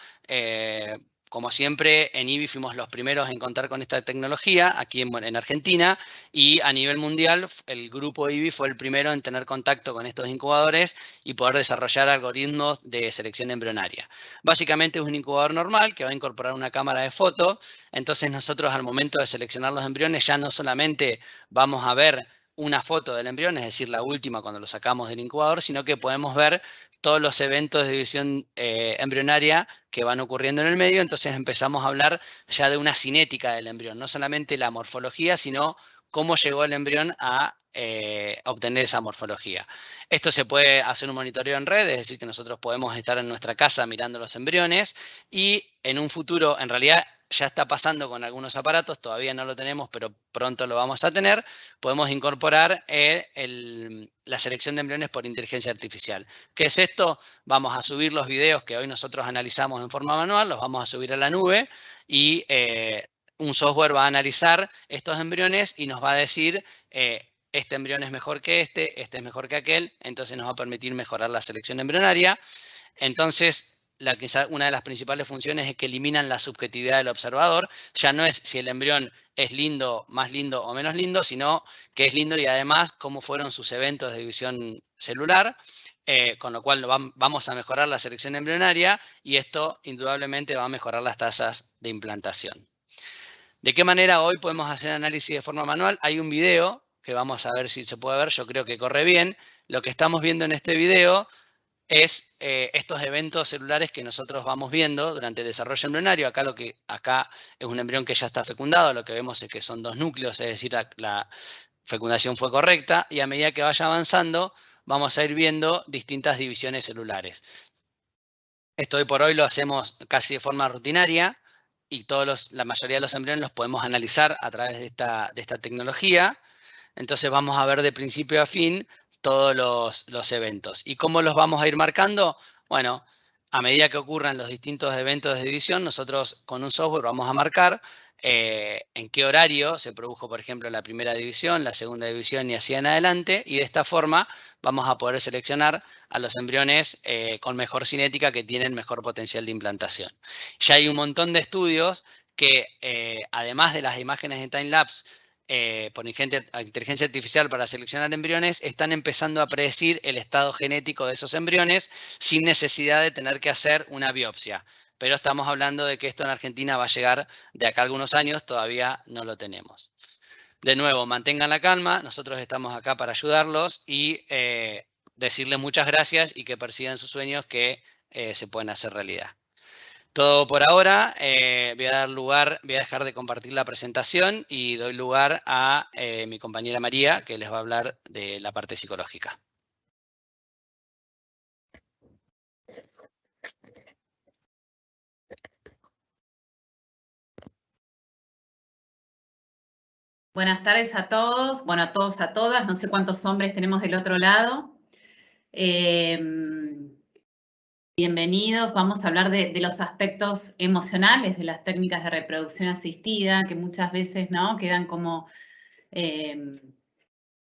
como siempre, en IBI fuimos los primeros en contar con esta tecnología aquí en Argentina, y a nivel mundial el grupo IBI fue el primero en tener contacto con estos incubadores y poder desarrollar algoritmos de selección embrionaria. Básicamente es un incubador normal que va a incorporar una cámara de foto. Entonces nosotros al momento de seleccionar los embriones ya no solamente vamos a ver una foto del embrión, es decir, la última cuando lo sacamos del incubador, sino que podemos ver todos los eventos de división embrionaria que van ocurriendo en el medio. Entonces empezamos a hablar ya de una cinética del embrión, no solamente la morfología, sino cómo llegó el embrión a obtener esa morfología. Esto se puede hacer un monitoreo en red, es decir, que nosotros podemos estar en nuestra casa mirando los embriones, y en un futuro, en realidad, ya está pasando con algunos aparatos, todavía no lo tenemos, pero pronto lo vamos a tener. Podemos incorporar la selección de embriones por inteligencia artificial. ¿Qué es esto? Vamos a subir los videos que hoy nosotros analizamos en forma manual, los vamos a subir a la nube, y un software va a analizar estos embriones y nos va a decir este embrión es mejor que este es mejor que aquel, entonces nos va a permitir mejorar la selección embrionaria. Entonces, una de las principales funciones es que eliminan la subjetividad del observador. Ya no es si el embrión es lindo, más lindo o menos lindo, sino que es lindo y además cómo fueron sus eventos de división celular, con lo cual vamos a mejorar la selección embrionaria, y esto indudablemente va a mejorar las tasas de implantación. ¿De qué manera hoy podemos hacer análisis de forma manual? Hay un video que vamos a ver si se puede ver, yo creo que corre bien. Lo que estamos viendo en este video es estos eventos celulares que nosotros vamos viendo durante el desarrollo embrionario. Acá es un embrión que ya está fecundado, lo que vemos es que son 2 núcleos, es decir, la fecundación fue correcta, y a medida que vaya avanzando vamos a ir viendo distintas divisiones celulares. Esto hoy por hoy lo hacemos casi de forma rutinaria, y la mayoría de los embriones los podemos analizar a través de esta tecnología. Entonces vamos a ver de principio a fin todos los eventos. ¿Y cómo los vamos a ir marcando? Bueno, a medida que ocurran los distintos eventos de división, nosotros con un software vamos a marcar en qué horario se produjo, por ejemplo, la primera división, la segunda división y así en adelante, y de esta forma vamos a poder seleccionar a los embriones con mejor cinética, que tienen mejor potencial de implantación. Ya hay un montón de estudios que, además de las imágenes en time-lapse, por inteligencia artificial para seleccionar embriones, están empezando a predecir el estado genético de esos embriones sin necesidad de tener que hacer una biopsia. Pero estamos hablando de que esto en Argentina va a llegar de acá a algunos años, todavía no lo tenemos. De nuevo, mantengan la calma, nosotros estamos acá para ayudarlos y decirles muchas gracias y que persigan sus sueños, que se pueden hacer realidad. Todo por ahora. Voy a dejar de compartir la presentación y doy lugar a mi compañera María, que les va a hablar de la parte psicológica. Buenas tardes a todos, bueno, a todos, a todas, no sé cuántos hombres tenemos del otro lado. Bienvenidos, vamos a hablar de los aspectos emocionales de las técnicas de reproducción asistida, que muchas veces, ¿no?, quedan como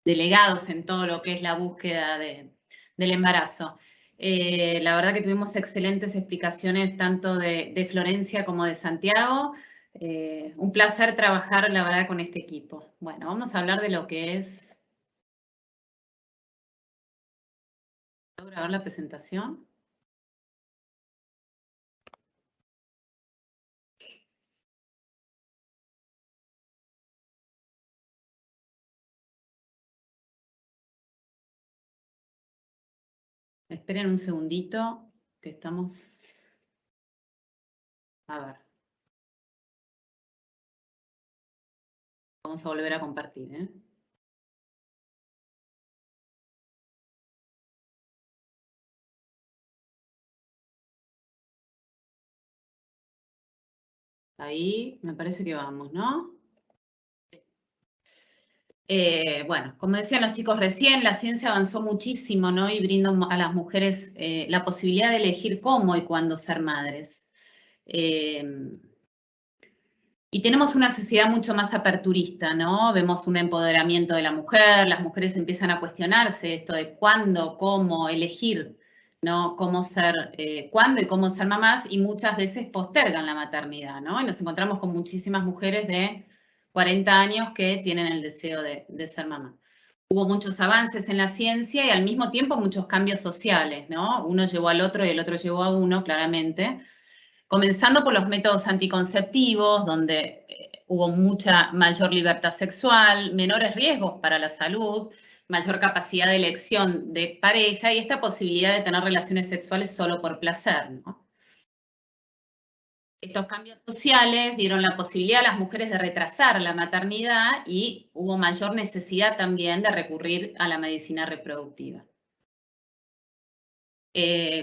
delegados en todo lo que es la búsqueda del embarazo. La verdad que tuvimos excelentes explicaciones tanto de Florencia como de Santiago. Un placer trabajar, la verdad, con este equipo. Bueno, vamos a hablar de lo que es... ¿Puedo grabar la presentación? Esperen un segundito, que estamos... A ver. Vamos a volver a compartir, ¿eh? Ahí me parece que vamos, ¿no? Bueno, como decían los chicos recién, la ciencia avanzó muchísimo, ¿no? Y brinda a las mujeres la posibilidad de elegir cómo y cuándo ser madres. Y tenemos una sociedad mucho más aperturista, ¿no? Vemos un empoderamiento de la mujer, las mujeres empiezan a cuestionarse esto de cuándo, cómo elegir ¿no? Cuándo y cómo ser mamás, y muchas veces postergan la maternidad, ¿no? Y nos encontramos con muchísimas mujeres de 40 años que tienen el deseo de ser mamá. Hubo muchos avances en la ciencia y al mismo tiempo muchos cambios sociales, ¿no? Uno llevó al otro y el otro llevó a uno, claramente. Comenzando por los métodos anticonceptivos, donde hubo mucha mayor libertad sexual, menores riesgos para la salud, mayor capacidad de elección de pareja y esta posibilidad de tener relaciones sexuales solo por placer, ¿no? Estos cambios sociales dieron la posibilidad a las mujeres de retrasar la maternidad y hubo mayor necesidad también de recurrir a la medicina reproductiva.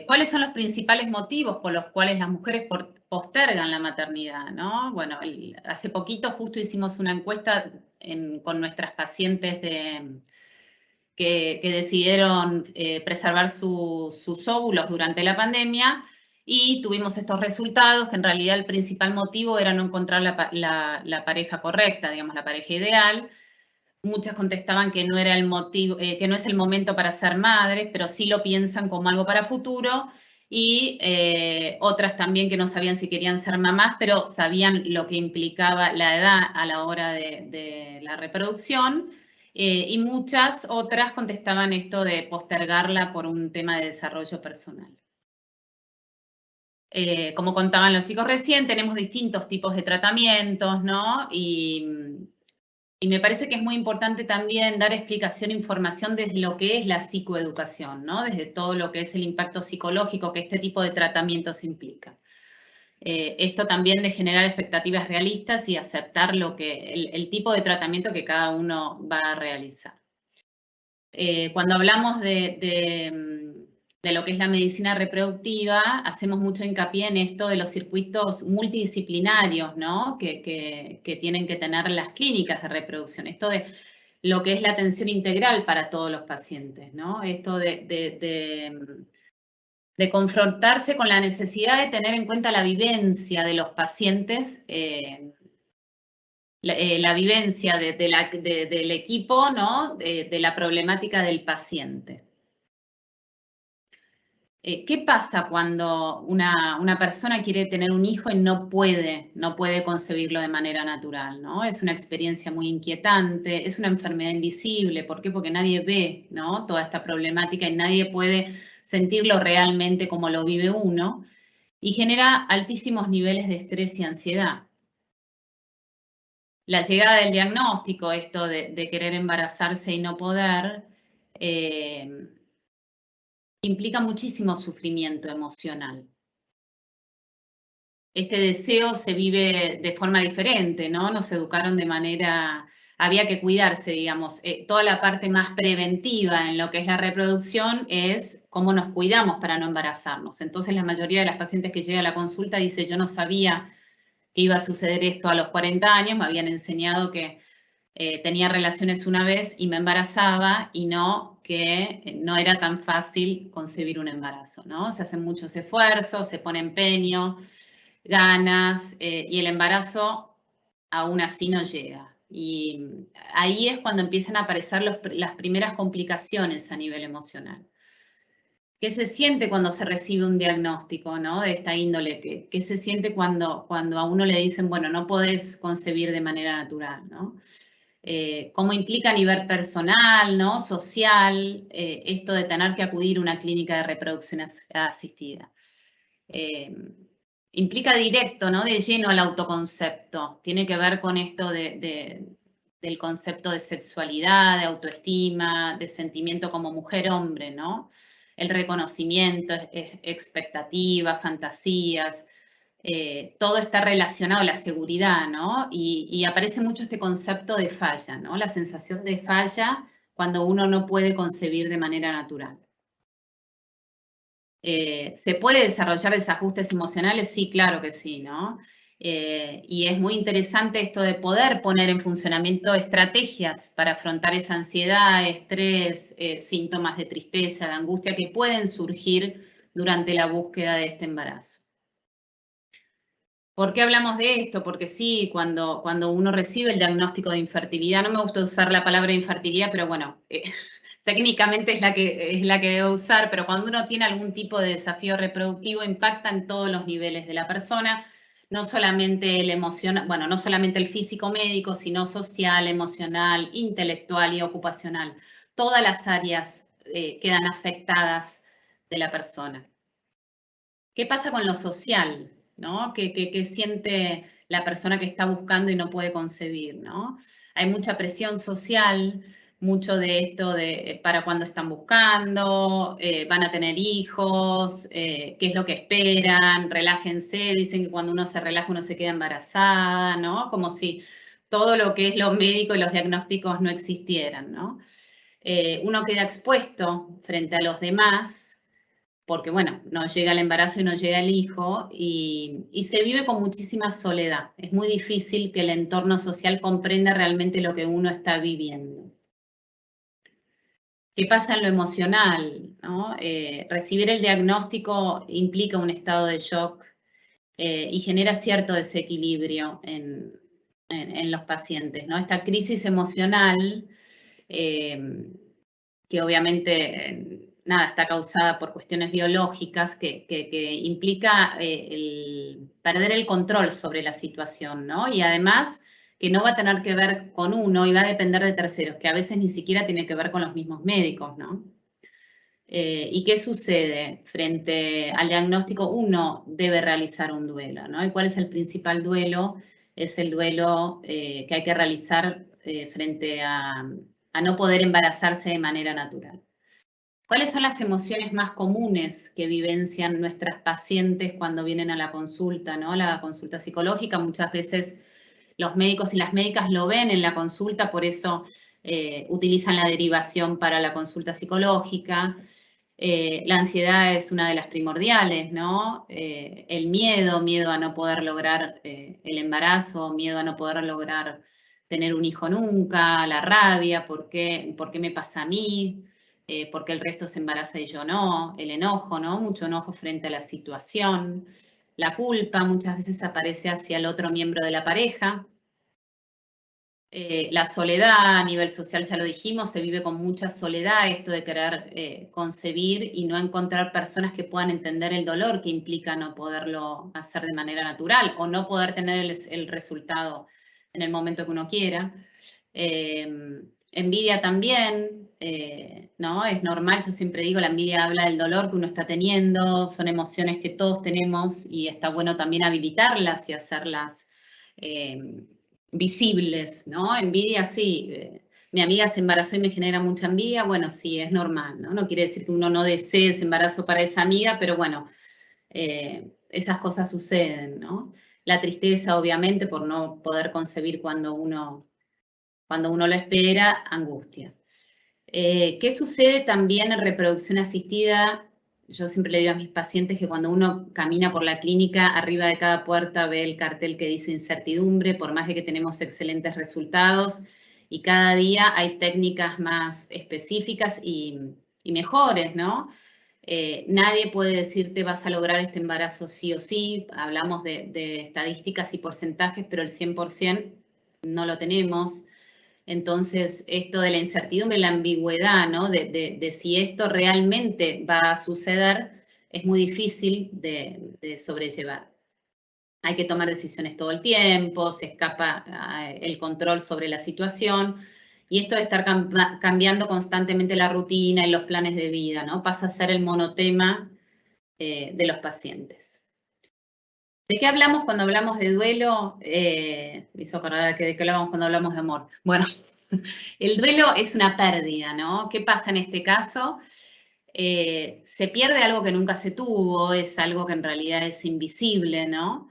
¿Cuáles son los principales motivos por los cuales las mujeres postergan la maternidad, ¿no? Bueno, hace poquito justo hicimos una encuesta con nuestras pacientes que decidieron preservar sus óvulos durante la pandemia y tuvimos estos resultados que en realidad el principal motivo era no encontrar la pareja correcta, digamos, la pareja ideal. Muchas contestaban que no era el motivo, que no es el momento para ser madres, pero sí lo piensan como algo para futuro. Y otras también que no sabían si querían ser mamás, pero sabían lo que implicaba la edad a la hora de la reproducción. Y muchas otras contestaban esto de postergarla por un tema de desarrollo personal. Como contaban los chicos recién, tenemos distintos tipos de tratamientos, ¿no? Y me parece que es muy importante también dar explicación e información desde lo que es la psicoeducación, ¿no? Desde todo lo que es el impacto psicológico que este tipo de tratamientos implica. Esto también de generar expectativas realistas y aceptar el tipo de tratamiento que cada uno va a realizar. Cuando hablamos de lo que es la medicina reproductiva, hacemos mucho hincapié en esto de los circuitos multidisciplinarios, ¿no? que tienen que tener las clínicas de reproducción. Esto de lo que es la atención integral para todos los pacientes, ¿no? Esto de confrontarse con la necesidad de tener en cuenta la vivencia de los pacientes, la vivencia del equipo, ¿no? De la problemática del paciente. ¿Qué pasa cuando una persona quiere tener un hijo y no puede concebirlo de manera natural, ¿no? Es una experiencia muy inquietante, es una enfermedad invisible. ¿Por qué? Porque nadie ve, ¿no? Toda esta problemática y nadie puede sentirlo realmente como lo vive uno y genera altísimos niveles de estrés y ansiedad. La llegada del diagnóstico, esto de querer embarazarse y no poder, implica muchísimo sufrimiento emocional. Este deseo se vive de forma diferente, ¿no? Nos educaron de manera, había que cuidarse, digamos. Toda la parte más preventiva en lo que es la reproducción es cómo nos cuidamos para no embarazarnos. Entonces la mayoría de las pacientes que llegan a la consulta dice, yo no sabía que iba a suceder esto a los 40 años, me habían enseñado que tenía relaciones una vez y me embarazaba y no que no era tan fácil concebir un embarazo, ¿no? Se hacen muchos esfuerzos, se pone empeño, ganas y el embarazo aún así no llega. Y ahí es cuando empiezan a aparecer las primeras complicaciones a nivel emocional. ¿Qué se siente cuando se recibe un diagnóstico, ¿no? De esta índole? ¿Qué se siente cuando a uno le dicen, bueno, no podés concebir de manera natural, ¿no? Cómo implica a nivel personal, ¿no? Social, esto de tener que acudir a una clínica de reproducción asistida. Implica directo, ¿no? De lleno al autoconcepto. Tiene que ver con esto del concepto de sexualidad, de autoestima, de sentimiento como mujer-hombre, ¿no? El reconocimiento, expectativas, fantasías, todo está relacionado a la seguridad, ¿no? Y aparece mucho este concepto de falla, ¿no? La sensación de falla cuando uno no puede concebir de manera natural. ¿Se puede desarrollar desajustes emocionales? Sí, claro que sí, ¿no? Y es muy interesante esto de poder poner en funcionamiento estrategias para afrontar esa ansiedad, estrés, síntomas de tristeza, de angustia que pueden surgir durante la búsqueda de este embarazo. ¿Por qué hablamos de esto? Porque sí, cuando uno recibe el diagnóstico de infertilidad, no me gusta usar la palabra infertilidad, pero bueno, técnicamente es la que debe usar, pero cuando uno tiene algún tipo de desafío reproductivo impacta en todos los niveles de la persona, no solamente el emocional, bueno, no solamente el físico médico, sino social, emocional, intelectual y ocupacional. Todas las áreas quedan afectadas de la persona. ¿Qué pasa con lo social? ¿No? ¿Qué siente la persona que está buscando y no puede concebir? ¿No? Hay mucha presión social, mucho de esto de para cuando están buscando, van a tener hijos, qué es lo que esperan, relájense, dicen que cuando uno se relaja uno se queda embarazada, ¿no? Como si todo lo que es lo médico y los diagnósticos no existieran, ¿no? Uno queda expuesto frente a los demás, porque bueno, no llega el embarazo y no llega el hijo, y se vive con muchísima soledad. Es muy difícil que el entorno social comprenda realmente lo que uno está viviendo. ¿Qué pasa en lo emocional? ¿No? Recibir el diagnóstico implica un estado de shock y genera cierto desequilibrio en los pacientes, ¿no? Esta crisis emocional, que obviamente nada, está causada por cuestiones biológicas que implica perder el control sobre la situación, ¿no? Y además que no va a tener que ver con uno y va a depender de terceros, que a veces ni siquiera tiene que ver con los mismos médicos, ¿no? ¿Y qué sucede? Frente al diagnóstico, uno debe realizar un duelo, ¿no? ¿Y cuál es el principal duelo? Es el duelo que hay que realizar frente a no poder embarazarse de manera natural. ¿Cuáles son las emociones más comunes que vivencian nuestras pacientes cuando vienen a la consulta, ¿no? La consulta psicológica, muchas veces los médicos y las médicas lo ven en la consulta, por eso utilizan la derivación para la consulta psicológica. La ansiedad es una de las primordiales, ¿no? El miedo a no poder lograr el embarazo, miedo a no poder lograr tener un hijo nunca, la rabia, ¿por qué me pasa a mí? ¿Por qué el resto se embaraza y yo no? El enojo, ¿no? Mucho enojo frente a la situación. La culpa muchas veces aparece hacia el otro miembro de la pareja. La soledad a nivel social, ya lo dijimos, se vive con mucha soledad, esto de querer concebir y no encontrar personas que puedan entender el dolor que implica no poderlo hacer de manera natural o no poder tener el resultado en el momento que uno quiera. Envidia también, ¿no? Es normal, yo siempre digo, la envidia habla del dolor que uno está teniendo, son emociones que todos tenemos y está bueno también habilitarlas y hacerlas visibles, ¿no? Envidia, sí. Mi amiga se embarazó y me genera mucha envidia, bueno, sí, es normal, ¿no? No quiere decir que uno no desee ese embarazo para esa amiga, pero bueno, esas cosas suceden, ¿no? La tristeza, obviamente, por no poder concebir cuando uno lo espera, angustia. ¿Qué sucede también en reproducción asistida? Yo siempre le digo a mis pacientes que cuando uno camina por la clínica, arriba de cada puerta ve el cartel que dice incertidumbre, por más de que tenemos excelentes resultados, y cada día hay técnicas más específicas y mejores, ¿no? Nadie puede decirte vas a lograr este embarazo sí o sí, hablamos de estadísticas y porcentajes, pero el 100% no lo tenemos. Entonces, esto de la incertidumbre, la ambigüedad, ¿no? De si esto realmente va a suceder, es muy difícil de sobrellevar. Hay que tomar decisiones todo el tiempo, se escapa el control sobre la situación, y esto de estar cambiando constantemente la rutina y los planes de vida, ¿no? Pasa a ser el monotema de los pacientes. ¿De qué hablamos cuando hablamos de duelo? Me hizo acordar de qué hablamos cuando hablamos de amor. Bueno, el duelo es una pérdida, ¿no? ¿Qué pasa en este caso? Se pierde algo que nunca se tuvo, es algo que en realidad es invisible, ¿no?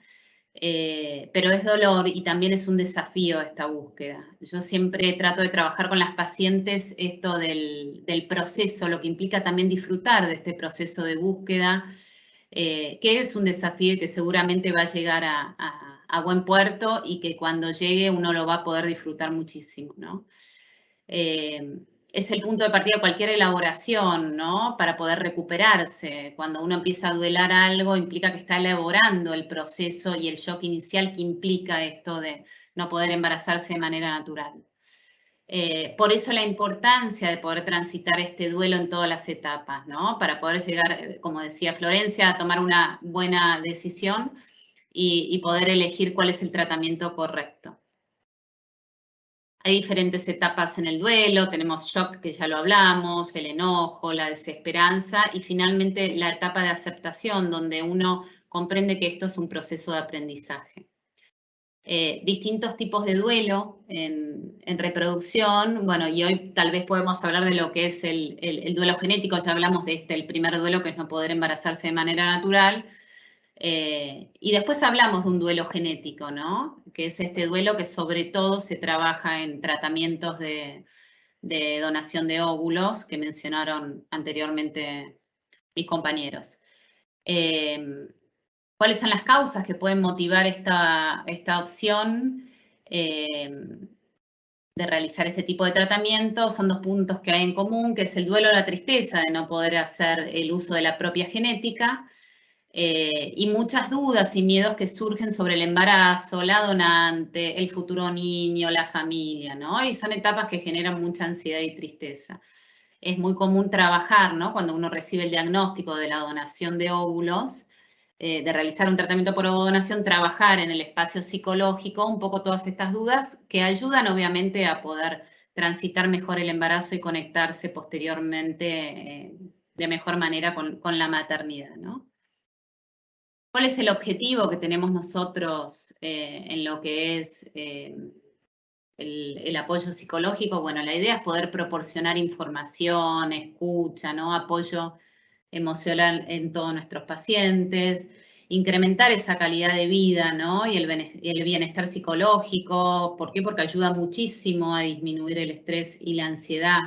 Pero es dolor y también es un desafío esta búsqueda. Yo siempre trato de trabajar con las pacientes esto del proceso, lo que implica también disfrutar de este proceso de búsqueda, que es un desafío y que seguramente va a llegar a buen puerto y que cuando llegue uno lo va a poder disfrutar muchísimo, ¿no? Es el punto de partida de cualquier elaboración, ¿no? Para poder recuperarse. Cuando uno empieza a duelar algo, implica que está elaborando el proceso y el shock inicial que implica esto de no poder embarazarse de manera natural. Por eso la importancia de poder transitar este duelo en todas las etapas, ¿no? Para poder llegar, como decía Florencia, a tomar una buena decisión y poder elegir cuál es el tratamiento correcto. Hay diferentes etapas en el duelo, tenemos shock, que ya lo hablamos, el enojo, la desesperanza y finalmente la etapa de aceptación, donde uno comprende que esto es un proceso de aprendizaje. Distintos tipos de duelo en reproducción, bueno, y hoy tal vez podemos hablar de lo que es el duelo genético, ya hablamos de el primer duelo, que es no poder embarazarse de manera natural, y después hablamos de un duelo genético, ¿no? Que es este duelo que sobre todo se trabaja en tratamientos de donación de óvulos que mencionaron anteriormente mis compañeros. ¿Cuáles son las causas que pueden motivar esta opción de realizar este tipo de tratamiento? Son dos puntos que hay en común, que es el duelo o la tristeza de no poder hacer el uso de la propia genética, y muchas dudas y miedos que surgen sobre el embarazo, la donante, el futuro niño, la familia, ¿no? Y son etapas que generan mucha ansiedad y tristeza. Es muy común trabajar, ¿no? Cuando uno recibe el diagnóstico de la donación de óvulos, de realizar un tratamiento por donación, trabajar en el espacio psicológico, un poco todas estas dudas que ayudan obviamente a poder transitar mejor el embarazo y conectarse posteriormente de mejor manera con la maternidad, ¿no? ¿Cuál es el objetivo que tenemos nosotros en lo que es el apoyo psicológico? Bueno, la idea es poder proporcionar información, escucha, ¿no? Apoyo emocional en todos nuestros pacientes, incrementar esa calidad de vida, ¿no? Y el bienestar psicológico. ¿Por qué? Porque ayuda muchísimo a disminuir el estrés y la ansiedad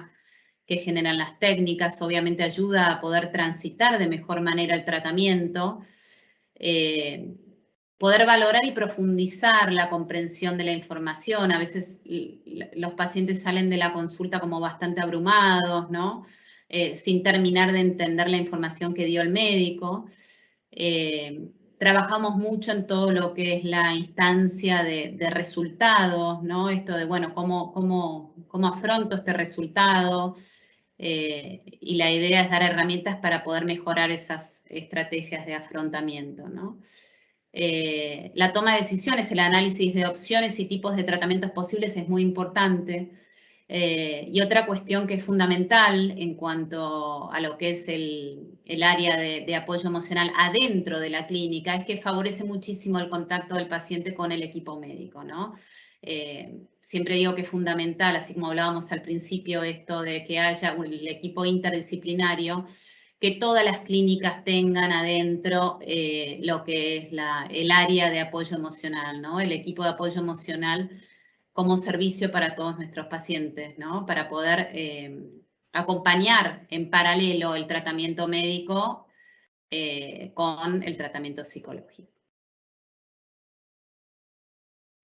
que generan las técnicas. Obviamente ayuda a poder transitar de mejor manera el tratamiento. Poder valorar y profundizar la comprensión de la información. A veces los pacientes salen de la consulta como bastante abrumados, ¿no? Sin terminar de entender la información que dio el médico. Trabajamos mucho en todo lo que es la instancia de resultados, ¿no? Esto de, bueno, cómo afronto este resultado. Y la idea es dar herramientas para poder mejorar esas estrategias de afrontamiento, ¿no? La toma de decisiones, el análisis de opciones y tipos de tratamientos posibles es muy importante. Y otra cuestión que es fundamental en cuanto a lo que es el área de apoyo emocional adentro de la clínica es que favorece muchísimo el contacto del paciente con el equipo médico, ¿no? Siempre digo que es fundamental, así como hablábamos al principio, esto de que haya el equipo interdisciplinario, que todas las clínicas tengan adentro lo que es el área de apoyo emocional, ¿no? El equipo de apoyo emocional como servicio para todos nuestros pacientes, ¿no? Para poder acompañar en paralelo el tratamiento médico con el tratamiento psicológico.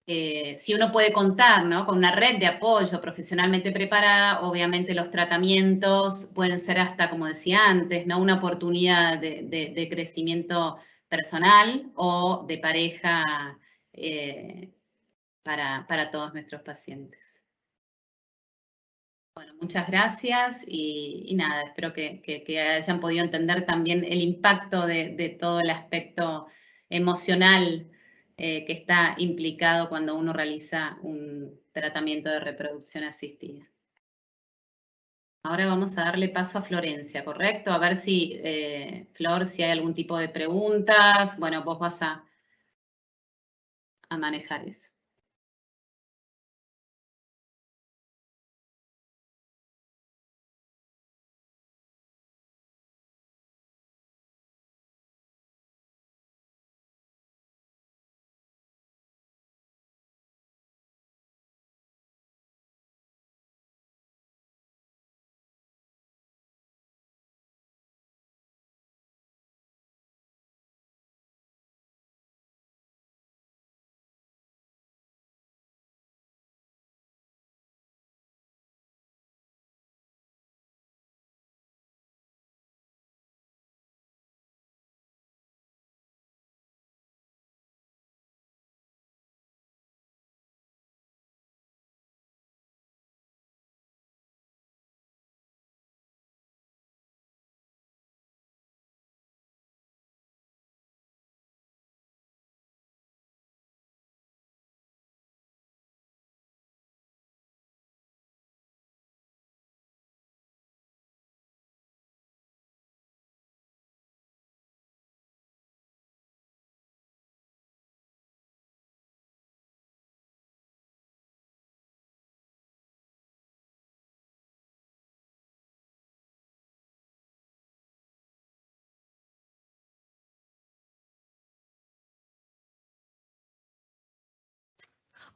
Si uno puede contar, ¿no? Con una red de apoyo profesionalmente preparada, obviamente los tratamientos pueden ser hasta, como decía antes, ¿no? Una oportunidad de crecimiento personal o de pareja para todos nuestros pacientes. Bueno, muchas gracias y nada, espero que hayan podido entender también el impacto de todo el aspecto emocional que está implicado cuando uno realiza un tratamiento de reproducción asistida. Ahora vamos a darle paso a Florencia, ¿correcto? A ver si, Flor, si hay algún tipo de preguntas. Bueno, vos vas a manejar eso.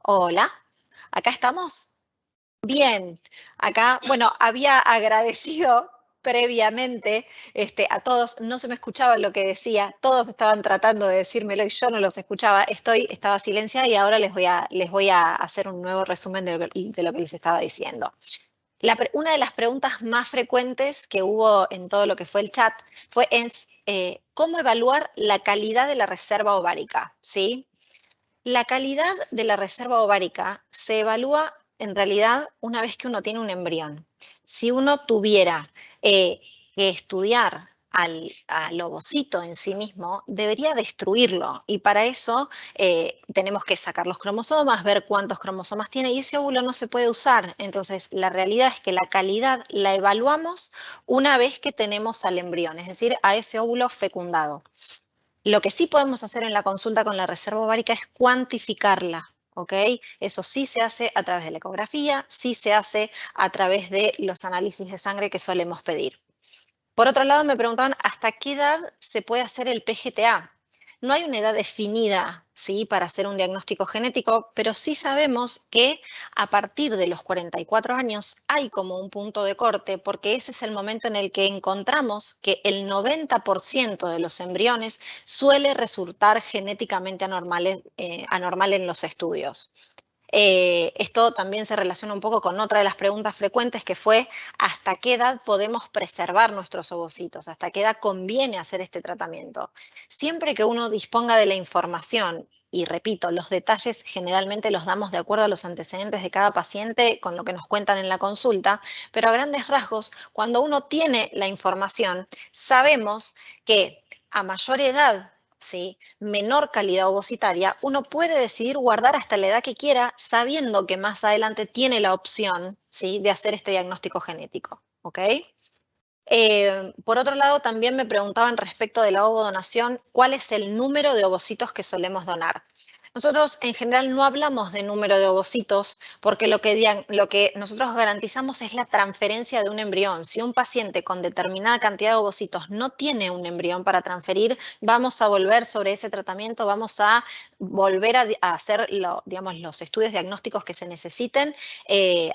Hola, ¿acá estamos? Bien, acá, bueno, había agradecido previamente a todos, no se me escuchaba lo que decía, todos estaban tratando de decírmelo y yo no los escuchaba, estaba silenciada y ahora les voy a hacer un nuevo resumen de lo que les estaba diciendo. Una de las preguntas más frecuentes que hubo en todo lo que fue el chat fue ¿cómo evaluar la calidad de la reserva ovárica? ¿Sí? La calidad de la reserva ovárica se evalúa en realidad una vez que uno tiene un embrión. Si uno tuviera que estudiar al ovocito en sí mismo, debería destruirlo y para eso tenemos que sacar los cromosomas, ver cuántos cromosomas tiene y ese óvulo no se puede usar. Entonces, la realidad es que la calidad la evaluamos una vez que tenemos al embrión, es decir, a ese óvulo fecundado. Lo que sí podemos hacer en la consulta con la reserva ovárica es cuantificarla, ¿ok? Eso sí se hace a través de la ecografía, sí se hace a través de los análisis de sangre que solemos pedir. Por otro lado, me preguntaban hasta qué edad se puede hacer el PGTA. No hay una edad definida, ¿sí?, para hacer un diagnóstico genético, pero sí sabemos que a partir de los 44 años hay como un punto de corte, porque ese es el momento en el que encontramos que el 90% de los embriones suele resultar genéticamente anormal en los estudios. Esto también se relaciona un poco con otra de las preguntas frecuentes que fue ¿hasta qué edad podemos preservar nuestros ovocitos? ¿Hasta qué edad conviene hacer este tratamiento? Siempre que uno disponga de la información, y repito, los detalles generalmente los damos de acuerdo a los antecedentes de cada paciente con lo que nos cuentan en la consulta, pero a grandes rasgos, cuando uno tiene la información, sabemos que a mayor edad, ¿sí?, menor calidad ovocitaria, uno puede decidir guardar hasta la edad que quiera, sabiendo que más adelante tiene la opción, ¿sí?, de hacer este diagnóstico genético. ¿Ok? Por otro lado, también me preguntaban respecto de la ovodonación, ¿cuál es el número de ovocitos que solemos donar? Nosotros en general no hablamos de número de ovocitos porque lo que nosotros garantizamos es la transferencia de un embrión. Si un paciente con determinada cantidad de ovocitos no tiene un embrión para transferir, vamos a volver sobre ese tratamiento, vamos a volver a hacer digamos, los estudios diagnósticos que se necesiten.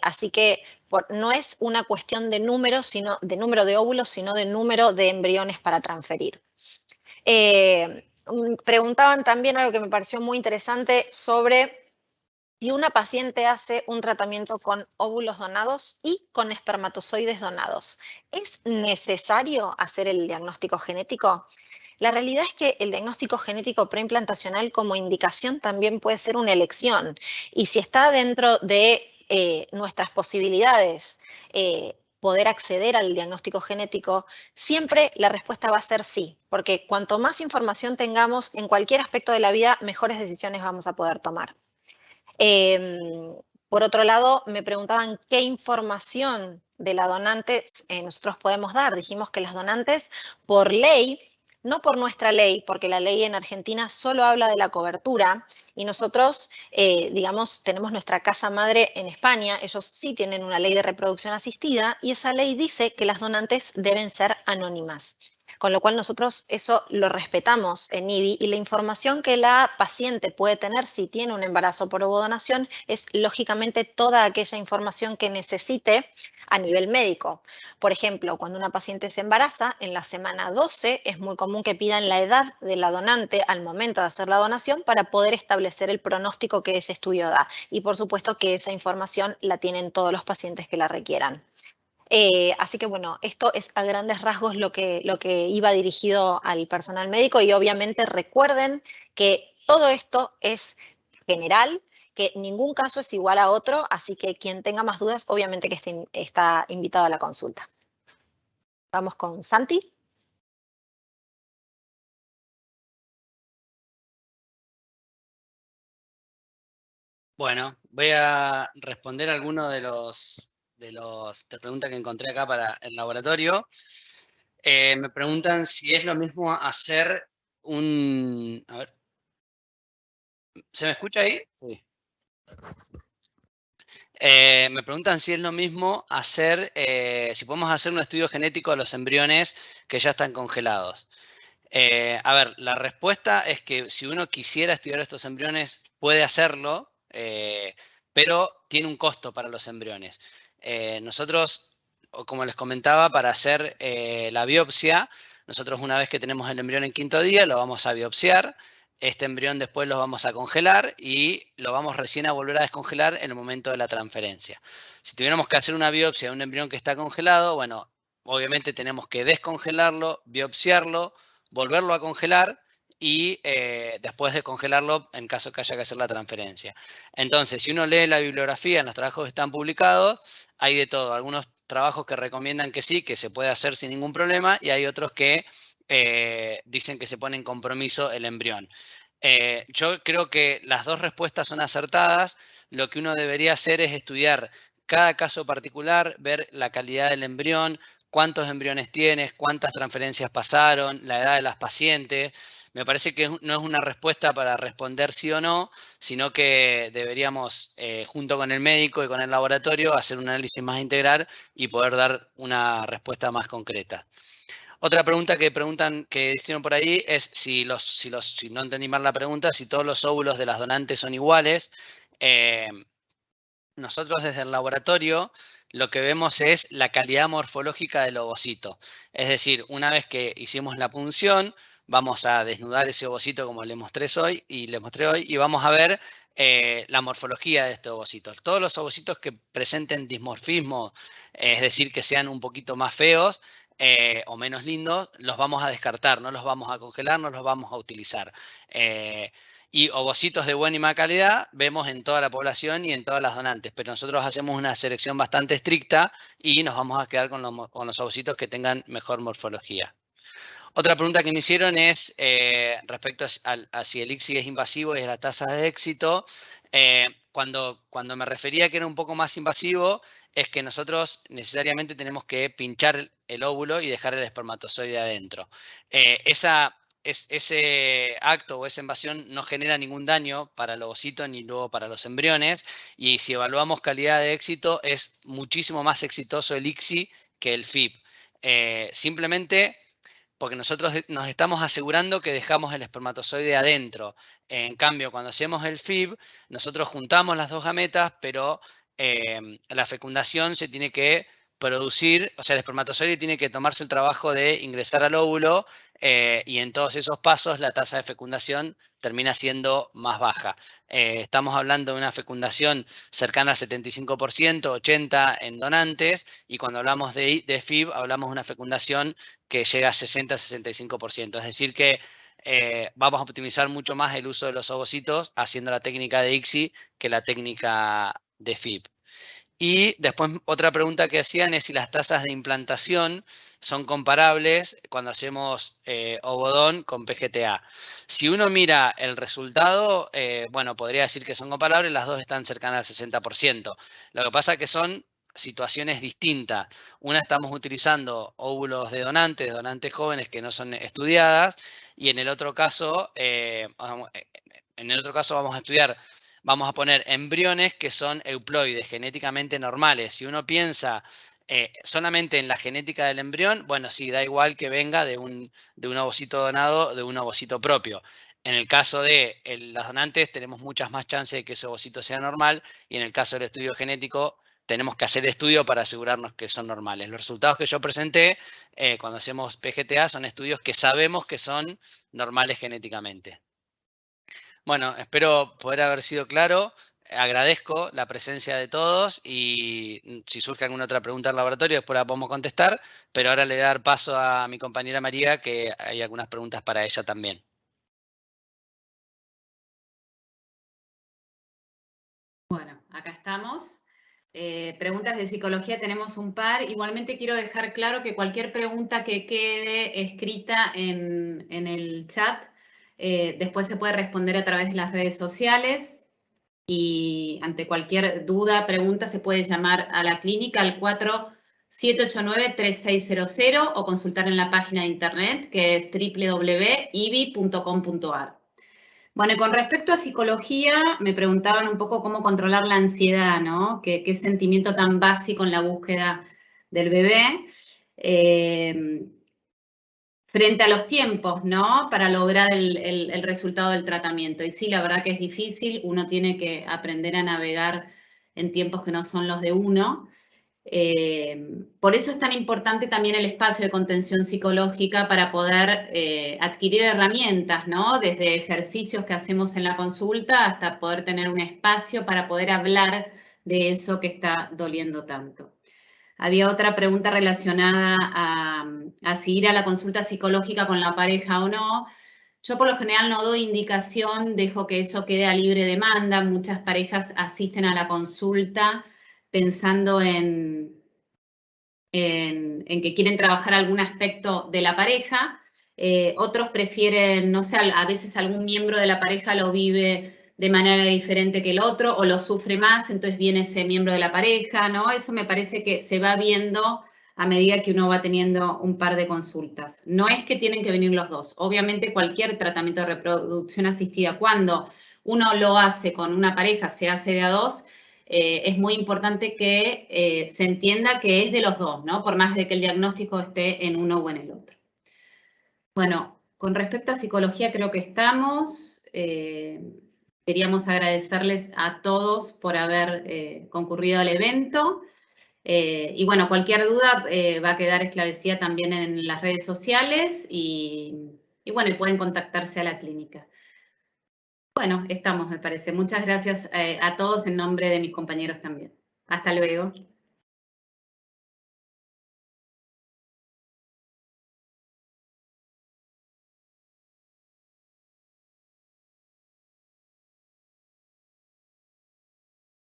Así que no es una cuestión de número, sino de número de óvulos, sino de número de embriones para transferir. Preguntaban también algo que me pareció muy interesante sobre si una paciente hace un tratamiento con óvulos donados y con espermatozoides donados. ¿Es necesario hacer el diagnóstico genético? La realidad es que el diagnóstico genético preimplantacional como indicación también puede ser una elección y si está dentro de nuestras posibilidades poder acceder al diagnóstico genético, siempre la respuesta va a ser sí, porque cuanto más información tengamos en cualquier aspecto de la vida, mejores decisiones vamos a poder tomar. Por otro lado, me preguntaban qué información de la donante nosotros podemos dar. Dijimos que las donantes, por ley, no por nuestra ley, porque la ley en Argentina solo habla de la cobertura y nosotros, digamos, tenemos nuestra casa madre en España, ellos sí tienen una ley de reproducción asistida y esa ley dice que las donantes deben ser anónimas. Con lo cual nosotros eso lo respetamos en IBI y la información que la paciente puede tener si tiene un embarazo por ovodonación es lógicamente toda aquella información que necesite a nivel médico. Por ejemplo, cuando una paciente se embaraza, en la semana 12 es muy común que pidan la edad de la donante al momento de hacer la donación para poder establecer el pronóstico que ese estudio da. Y por supuesto que esa información la tienen todos los pacientes que la requieran. Así que bueno, esto es a grandes rasgos lo que iba dirigido al personal médico y obviamente recuerden que todo esto es general, que ningún caso es igual a otro, así que quien tenga más dudas, obviamente que está invitado a la consulta. Vamos con Santi. Bueno, voy a responder algunos de las preguntas que encontré acá para el laboratorio. Me preguntan si es lo mismo hacer un... A ver. ¿Se me escucha ahí? Sí. Me preguntan si es lo mismo hacer, si podemos hacer un estudio genético de los embriones que ya están congelados. A ver, la respuesta es que si uno quisiera estudiar estos embriones, puede hacerlo, pero tiene un costo para los embriones. Nosotros, como les comentaba, para hacer la biopsia, nosotros una vez que tenemos el embrión en 5.º día, lo vamos a biopsiar. Este embrión después lo vamos a congelar y lo vamos recién a volver a descongelar en el momento de la transferencia. Si tuviéramos que hacer una biopsia de un embrión que está congelado, bueno, obviamente tenemos que descongelarlo, biopsiarlo, volverlo a congelar y después de congelarlo en caso que haya que hacer la transferencia. Entonces, si uno lee la bibliografía en los trabajos que están publicados, hay de todo. Algunos trabajos que recomiendan que sí, que se puede hacer sin ningún problema, y hay otros que dicen que se pone en compromiso el embrión. Yo creo que las dos respuestas son acertadas. Lo que uno debería hacer es estudiar cada caso particular, ver la calidad del embrión, cuántos embriones tienes, cuántas transferencias pasaron, la edad de las pacientes. Me parece que no es una respuesta para responder sí o no, sino que deberíamos, junto con el médico y con el laboratorio, hacer un análisis más integral y poder dar una respuesta más concreta. Otra pregunta que hicieron por ahí es si no entendí mal la pregunta, si todos los óvulos de las donantes son iguales. Nosotros desde el laboratorio lo que vemos es la calidad morfológica del ovocito. Es decir, una vez que hicimos la punción, vamos a desnudar ese ovocito como les mostré hoy y vamos a ver la morfología de este ovocito. Todos los ovocitos que presenten dismorfismo, es decir, que sean un poquito más feos, o menos lindos, los vamos a descartar, no los vamos a congelar, no los vamos a utilizar. Y ovocitos de buena y mala calidad vemos en toda la población y en todas las donantes, pero nosotros hacemos una selección bastante estricta y nos vamos a quedar con los ovocitos que tengan mejor morfología. Otra pregunta que me hicieron es respecto a si el ICSI es invasivo y es la tasa de éxito. Cuando me refería que era un poco más invasivo, es que nosotros necesariamente tenemos que pinchar el óvulo y dejar el espermatozoide adentro. Ese acto o esa invasión no genera ningún daño para el ovocito ni luego para los embriones, y si evaluamos calidad de éxito es muchísimo más exitoso el ICSI que el FIB. Simplemente porque nosotros nos estamos asegurando que dejamos el espermatozoide adentro. En cambio, cuando hacemos el FIB, nosotros juntamos las dos gametas, pero la fecundación se tiene que producir, o sea, el espermatozoide tiene que tomarse el trabajo de ingresar al óvulo, y en todos esos pasos la tasa de fecundación termina siendo más baja. Estamos hablando de una fecundación cercana al 75%, 80% en donantes, y cuando hablamos de FIB hablamos de una fecundación que llega a 60-65%. Es decir que vamos a optimizar mucho más el uso de los ovocitos haciendo la técnica de ICSI que la técnica de FIB. Y después otra pregunta que hacían es si las tasas de implantación son comparables cuando hacemos ovodón con PGTA. Si uno mira el resultado, bueno, podría decir que son comparables, las dos están cercanas al 60%. Lo que pasa es que son situaciones distintas. Una, estamos utilizando óvulos de donantes jóvenes que no son estudiadas, y en el otro caso, vamos a estudiar. Vamos a poner embriones que son euploides, genéticamente normales. Si uno piensa solamente en la genética del embrión, bueno, sí, da igual que venga de un ovocito donado, de un ovocito propio. En el caso de las donantes tenemos muchas más chances de que ese ovocito sea normal, y en el caso del estudio genético tenemos que hacer estudio para asegurarnos que son normales. Los resultados que yo presenté cuando hacemos PGTA son estudios que sabemos que son normales genéticamente. Bueno, espero poder haber sido claro. Agradezco la presencia de todos, y si surge alguna otra pregunta del laboratorio después la podemos contestar, pero ahora le voy a dar paso a mi compañera María, que hay algunas preguntas para ella también. Bueno, acá estamos. Preguntas de psicología tenemos un par. Igualmente quiero dejar claro que cualquier pregunta que quede escrita en el chat, después se puede responder a través de las redes sociales, y ante cualquier duda, pregunta, se puede llamar a la clínica al 4789-3600 o consultar en la página de internet, que es www.ibi.com.ar. Bueno, y con respecto a psicología, me preguntaban un poco cómo controlar la ansiedad, ¿no? Qué sentimiento tan básico en la búsqueda del bebé. frente a los tiempos, ¿no? Para lograr el resultado del tratamiento. Y sí, la verdad que es difícil, uno tiene que aprender a navegar en tiempos que no son los de uno. Por eso es tan importante también el espacio de contención psicológica para poder adquirir herramientas, ¿no? Desde ejercicios que hacemos en la consulta hasta poder tener un espacio para poder hablar de eso que está doliendo tanto. Había otra pregunta relacionada a si ir a la consulta psicológica con la pareja o no. Yo por lo general no doy indicación, dejo que eso quede a libre demanda. Muchas parejas asisten a la consulta pensando en que quieren trabajar algún aspecto de la pareja. Otros prefieren, no sé, a veces algún miembro de la pareja lo vive de manera diferente que el otro o lo sufre más, entonces viene ese miembro de la pareja, ¿no? Eso me parece que se va viendo a medida que uno va teniendo un par de consultas. No es que tienen que venir los dos. Obviamente cualquier tratamiento de reproducción asistida, cuando uno lo hace con una pareja, se hace de a dos, es muy importante que se entienda que es de los dos, ¿no? Por más de que el diagnóstico esté en uno o en el otro. Bueno, con respecto a psicología creo que estamos. Queríamos agradecerles a todos por haber concurrido al evento. Y bueno, cualquier duda va a quedar esclarecida también en las redes sociales y bueno, y pueden contactarse a la clínica. Bueno, estamos, me parece. Muchas gracias a todos en nombre de mis compañeros también. Hasta luego.